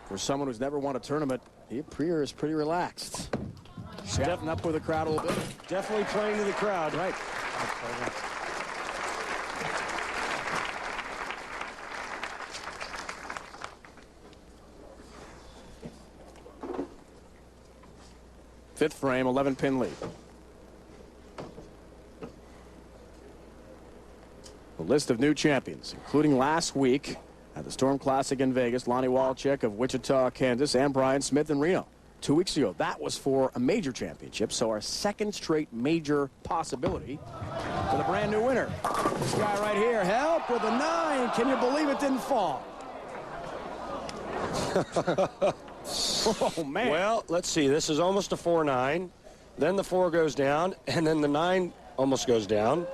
For someone who's never won a tournament, he appears pretty relaxed. Stepping up with the crowd a little bit. Definitely playing to the crowd. Right. Fifth frame, 11-pin lead. A list of new champions, including last week at the Storm Classic in Vegas, Lonnie Walchek of Wichita, Kansas, and Brian Smith in Reno. 2 weeks ago, that was for a major championship, so our second straight major possibility for the brand new winner. This guy right here, help with a 9. Can you believe it didn't fall? Oh, man. Well, let's see. This is almost a 4-9. Then the 4 goes down, and then the 9 almost goes down.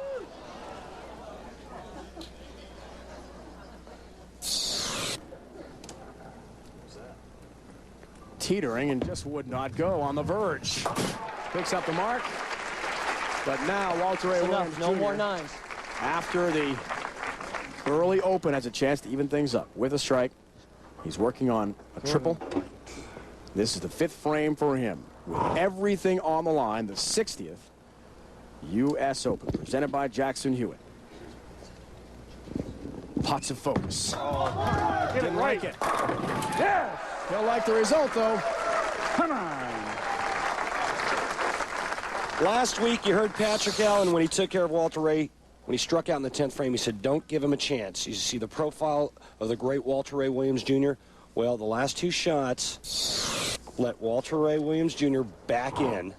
Teetering and just would not go on the verge. Picks up the mark. But now Walter Ray Williams No Jr. more 9s. After the early open has a chance to even things up with a strike. He's working on a triple. This is the 5th frame for him. With everything on the line, the 60th U.S. Open, presented by Jackson Hewitt. Pots of focus. Oh, didn't like it. Yes! He'll like the result, though. Come on. Last week, you heard Patrick Allen when he took care of Walter Ray. When he struck out in the 10th frame, he said, don't give him a chance. You see the profile of the great Walter Ray Williams Jr.? Well, the last 2 shots let Walter Ray Williams Jr. back in.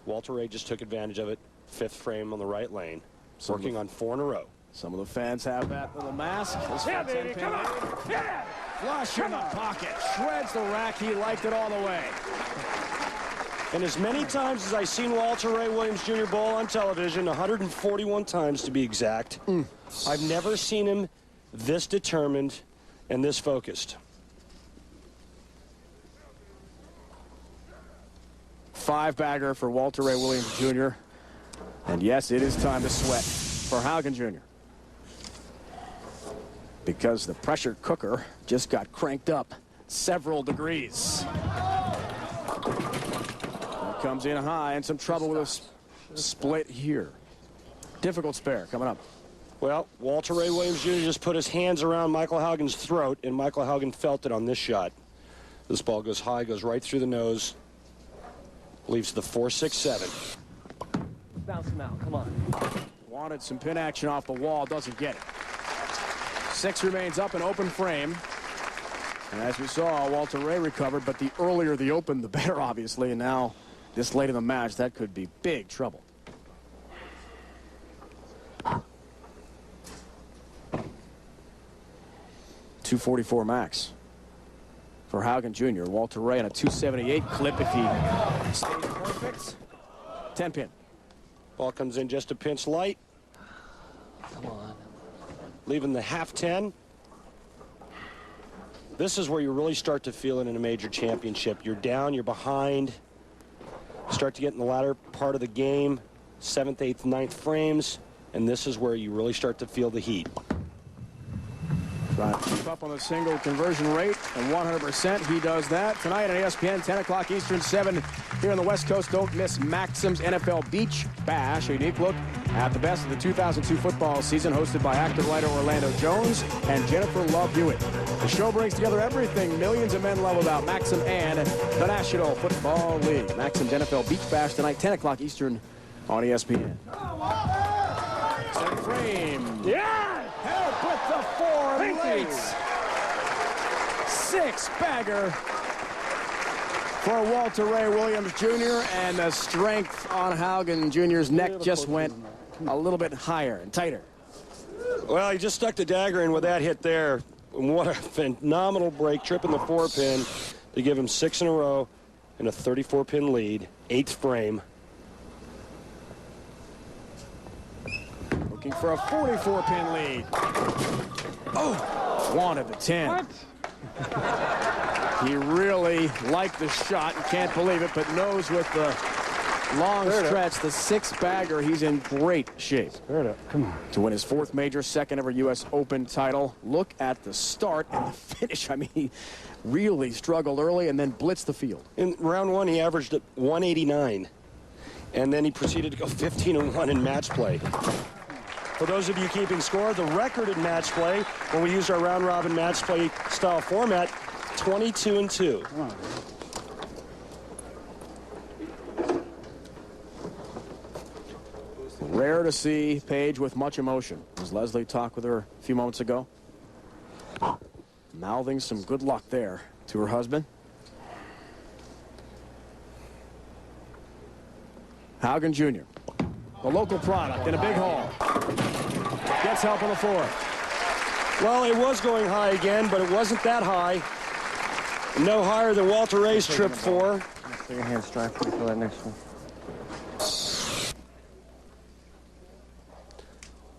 Walter Ray just took advantage of it. 5th frame on the right lane. Working on 4 in a row. Some of the fans have that little mask. Yeah, baby, come on. Yeah. Flush in the pocket. Shreds the rack. He liked it all the way. And as many times as I've seen Walter Ray Williams Jr. bowl on television, 141 times to be exact, I've never seen him this determined and this focused. 5-bagger for Walter Ray Williams Jr. And yes, it is time to sweat for Haugen Jr. Because the pressure cooker just got cranked up several degrees. He comes in high and some trouble with a split here. Difficult spare coming up. Well, Walter Ray Williams Jr. just put his hands around Michael Haugen's throat, and Michael Haugen felt it on this shot. This ball goes high, goes right through the nose, leaves the 4-6-7. Bounce him out, come on. Wanted some pin action off the wall, doesn't get it. 6 remains up in open frame. And as we saw, Walter Ray recovered, but the earlier the open, the better, obviously. And now, this late in the match, that could be big trouble. .244 max for Haugen Jr. Walter Ray on a 278 clip if he stays perfect. 10-pin. Ball comes in just a pinch light. Come on. Leaving the half 10. This is where you really start to feel it in a major championship. You're down, you're behind. Start to get in the latter part of the game, 7th, 8th, 9th frames, and this is where you really start to feel the heat. Trying to keep up on the single conversion rate, and 100% he does that. Tonight on ESPN, 10 o'clock Eastern, 7 here on the West Coast. Don't miss Maxim's NFL Beach Bash, a unique look at the best of the 2002 football season, hosted by actor writer Orlando Jones and Jennifer Love Hewitt. The show brings together everything millions of men love about Maxim and the National Football League. Maxim's NFL Beach Bash tonight, 10 o'clock Eastern on ESPN. Second frame. Yeah! Help with the 4 late. 6-bagger for Walter Ray Williams Jr. And the strength on Haugen Jr.'s neck just went a little bit higher and tighter. Well, he just stuck the dagger in with that hit there. And what a phenomenal break, tripping the 4-pin to give him 6 in a row and a 34-pin lead, 8th frame. Looking for a 44-pin lead. Oh, wanted the 10. What? He really liked the shot and can't believe it, but knows with the long stretch, the 6-bagger, he's in great shape. Come on. To win his 4th major, 2nd ever U.S. Open title. Look at the start and the finish. I mean, he really struggled early and then blitzed the field. In round 1, he averaged at 189, and then he proceeded to go 15-1 in match play. For those of you keeping score, the record in match play, when we used our round-robin match play style format, 22-2. Rare to see Paige with much emotion. As Leslie talked with her a few moments ago, mouthing some good luck there to her husband. Haugen Jr., the local product in a big hole. Gets help on the 4th. Well, it was going high again, but it wasn't that high. No higher than Walter Ray's trip 4. Take your hand strike for that next one.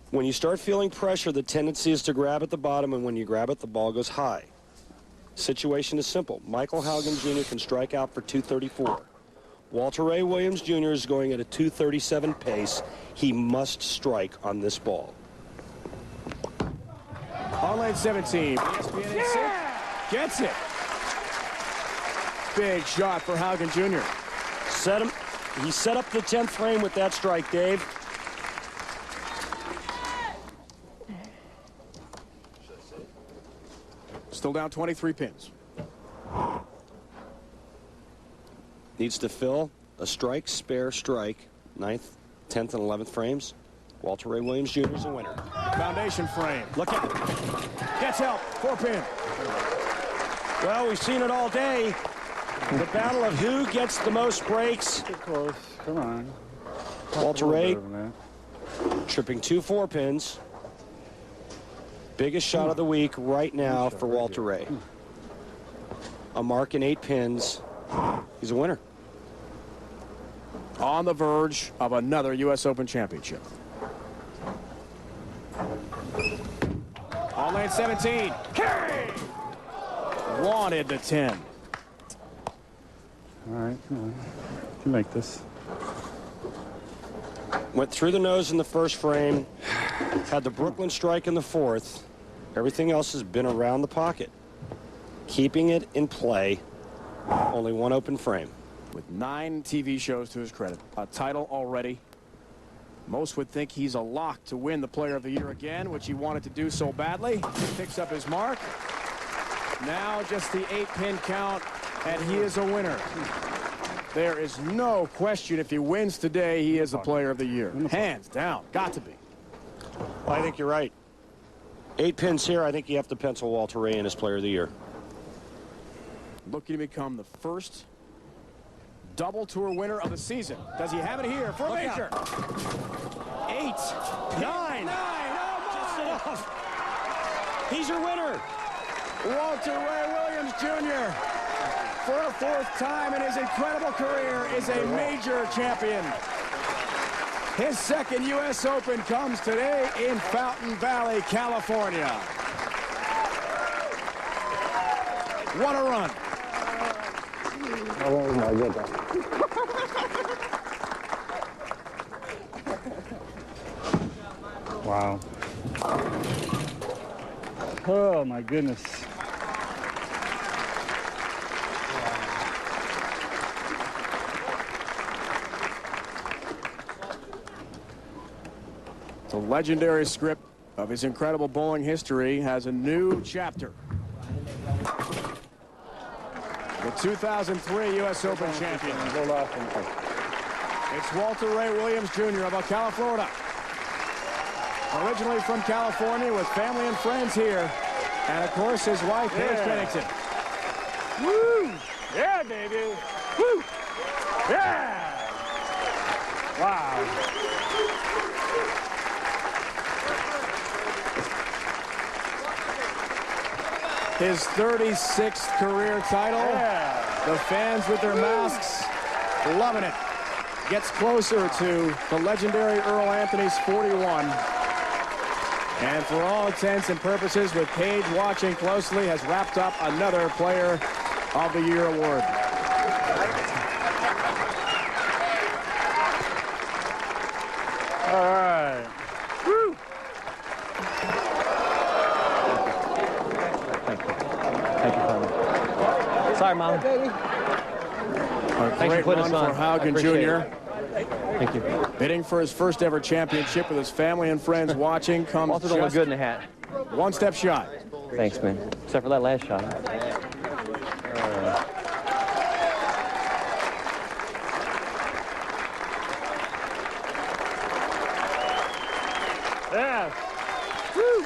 When you start feeling pressure, the tendency is to grab at the bottom, and when you grab it, the ball goes high. Situation is simple. Michael Haugen Jr. can strike out for 234. Walter Ray Williams Jr. is going at a 237 pace. He must strike on this ball. On lane 17. ESPN yeah! Gets it. Big shot for Haugen Jr. He set up the 10th frame with that strike, Dave. Still down 23 pins. Needs to fill a strike, spare strike, 9th, 10th, and 11th frames. Walter Ray Williams Jr. is a winner. Foundation frame. Look at it. Gets help. 4-pin. Well, we've seen it all day. The battle of who gets the most breaks. Get close. Come on. Walter Ray tripping 2 4-pins. Biggest shot of the week right now for Walter Ray. A mark in 8 pins. He's a winner. On the verge of another U.S. Open championship. On lane 17. Carry! Wanted the 10. All right, come on. You can make this. Went through the nose in the first frame. Had the Brooklyn strike in the 4th. Everything else has been around the pocket. Keeping it in play. Only 1 open frame. With 9 TV shows to his credit. A title already. Most would think he's a lock to win the Player of the Year again, which he wanted to do so badly. He picks up his mark. Now just the 8-pin count, and he is a winner. There is no question if he wins today, he is the Player of the Year. Hands down. Got to be. Well, I think you're right. 8 pins here. I think you have to pencil Walter Ray in as Player of the Year. Looking to become the first double tour winner of the season. Does he have it here for a major? 8, 9. He's your winner. Walter Ray Williams Jr. for a 4th time in his incredible career is a major champion. His 2nd U.S. Open comes today in Fountain Valley, California. What a run. Oh my goodness. Wow. Oh, my goodness. The legendary script of his incredible bowling history has a new chapter. The 2003 U.S. Open champion. It's Walter Ray Williams Jr. of Ocala, Florida. Originally from California with family and friends here. And, of course, his wife, Paige Pennington. Woo! Yeah, baby! Woo! Yeah! Wow. His 36th career title. Yeah. The fans with their masks loving it. Gets closer to the legendary Earl Anthony's 41. And for all intents and purposes, with Paige watching closely, has wrapped up another Player of the Year award. All right. Woo! Thank you, Father. Sorry, Mom. A great run for Haugen Jr. Thank you. Bidding for his first ever championship with his family and friends watching comes Walter don't look just good in the hat. one step shot. Thanks, man. Except for that last shot. Yeah. Woo.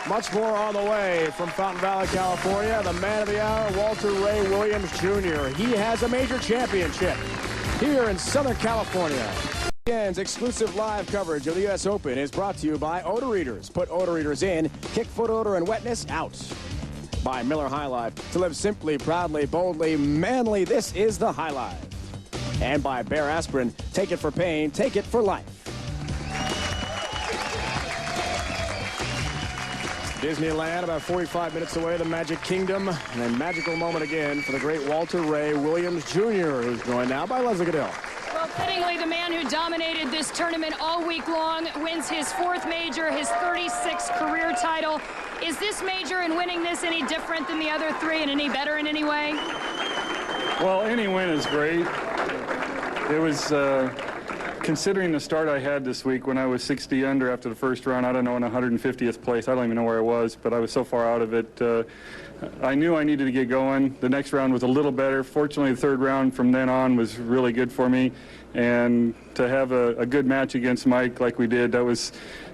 Much more on the way from Fountain Valley, California. The man of the hour, Walter Ray Williams Jr. He has a major championship here in Southern California. ESPN's exclusive live coverage of the U.S. Open is brought to you by Odor Readers. Put odor readers in, kick foot odor and wetness out. By Miller High Life. To live simply, proudly, boldly, manly, this is the High Life. And by Bear Aspirin. Take it for pain, take it for life. Disneyland, about 45 minutes away, the Magic Kingdom. And a magical moment again for the great Walter Ray Williams Jr., who's joined now by Leslie Goodell. Well, fittingly, the man who dominated this tournament all week long wins his fourth major, his 36th career title. Is this major and winning this any different than the other three and any better in any way? Well, any win is great. It was, considering the start I had this week when I was 60 under after the first round, I don't know, in 150th place. I don't even know where I was, but I was so far out of it. I knew I needed to get going. The next round was a little better. Fortunately, the third round from then on was really good for me. And to have a good match against Mike like we did, that was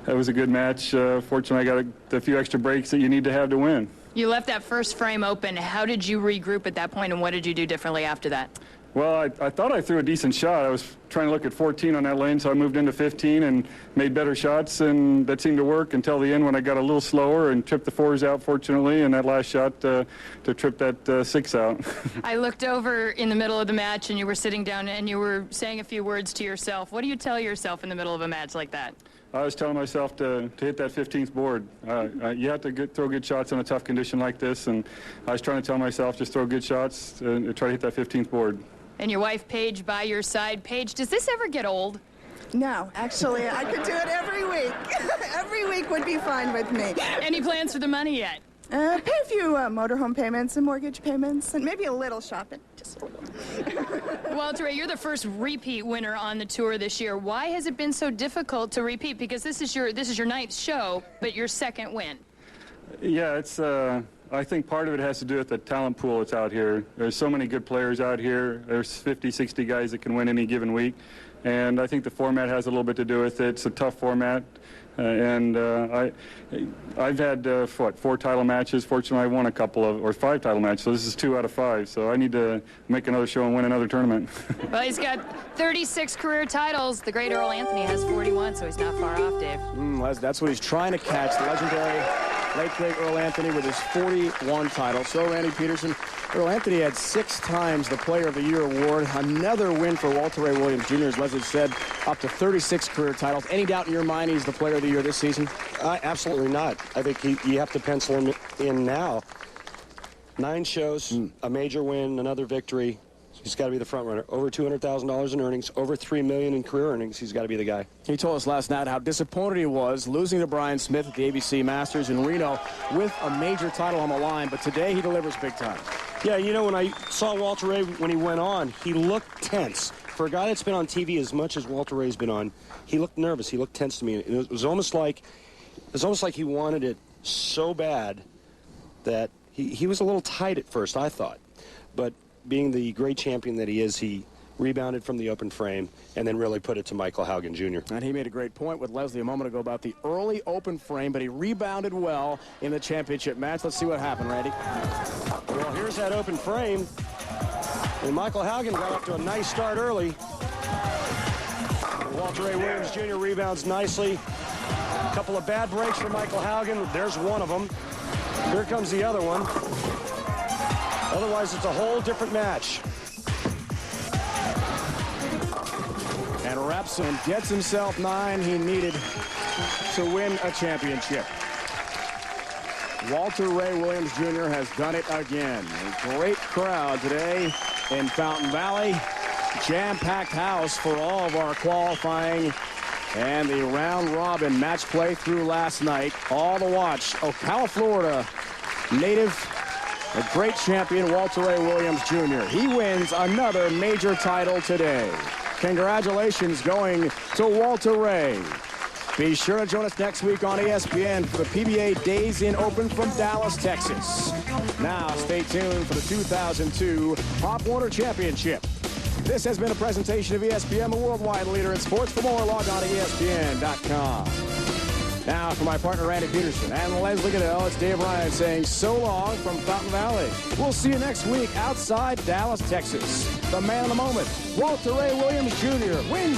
a good match. Fortunately, I got a few extra breaks that you need to have to win. You left that first frame open. How did you regroup at that point, and what did you do differently after that? Well, I thought I threw a decent shot. I was trying to look at 14 on that lane, so I moved into 15 and made better shots, and that seemed to work until the end when I got a little slower and tripped the fours out, fortunately, and that last shot to trip that six out. I looked over in the middle of the match, and you were sitting down, and you were saying a few words to yourself. What do you tell yourself in the middle of a match like that? I was telling myself to hit that 15th board. You have to throw good shots in a tough condition like this, and I was trying to tell myself just throw good shots and try to hit that 15th board. And your wife, Paige, by your side. Paige, does this ever get old? No, actually, I could do it every week. Every week would be fine with me. Any plans for the money yet? Pay a few motorhome payments and mortgage payments, and maybe a little shopping. Just a little. Walter Ray, you're the first repeat winner on the tour this year. Why has it been so difficult to repeat? Because this is your ninth show, but your second win. Yeah, it's. I think part of it has to do with the talent pool that's out here. There's so many good players out here. There's 50, 60 guys that can win any given week. And I think the format has a little bit to do with it. It's a tough format. I've had, 4 title matches. Fortunately, I won a couple of, or 5 title matches. So this is 2 out of 5. So I need to make another show and win another tournament. Well, he's got 36 career titles. The great Earl Anthony has 41, so he's not far off, Dave. That's what he's trying to catch. The legendary late great Earl Anthony with his 41 titles. So, Randy Peterson, Earl Anthony had 6 times the Player of the Year award. Another win for Walter Ray Williams Jr., as Leslie said, up to 36 career titles. Any doubt in your mind he's the Player of the Year this season? Absolutely not. I think you have to pencil him in now. 9 shows, a major win, another victory. He's got to be the front runner. Over $200,000 in earnings, over $3 million in career earnings. He's got to be the guy. He told us last night how disappointed he was losing to Brian Smith at the ABC Masters in Reno with a major title on the line, but today he delivers big time. Yeah, you know, when I saw Walter Ray when he went on, he looked tense. For a guy that's been on TV as much as Walter Ray's been on, he looked nervous. He looked tense to me. It was almost like he wanted it so bad that he was a little tight at first, I thought. But being the great champion that he is, he rebounded from the open frame and then really put it to Michael Haugen Jr. And he made a great point with Leslie a moment ago about the early open frame, but he rebounded well in the championship match. Let's see what happened, Randy. Well, here's that open frame. And Michael Haugen got up to a nice start early. Walter Ray Williams Jr. rebounds nicely. A couple of bad breaks for Michael Haugen. There's one of them. Here comes the other one. Otherwise, it's a whole different match. And reps and gets himself 9 he needed to win a championship. Walter Ray Williams Jr. has done it again. A great crowd today in Fountain Valley. Jam-packed house for all of our qualifying and the round-robin match play through last night. All to watch. Ocala, Florida native, a great champion, Walter Ray Williams Jr. He wins another major title today. Congratulations going to Walter Ray. Be sure to join us next week on ESPN for the PBA Days in Open from Dallas, Texas. Now stay tuned for the 2002 Pop Warner Championship. This has been a presentation of ESPN, the worldwide leader in sports. For more, log on to ESPN.com. Now, for my partner, Randy Peterson and Leslie Goodell, it's Dave Ryan saying so long from Fountain Valley. We'll see you next week outside Dallas, Texas. The man of the moment, Walter Ray Williams Jr. wins.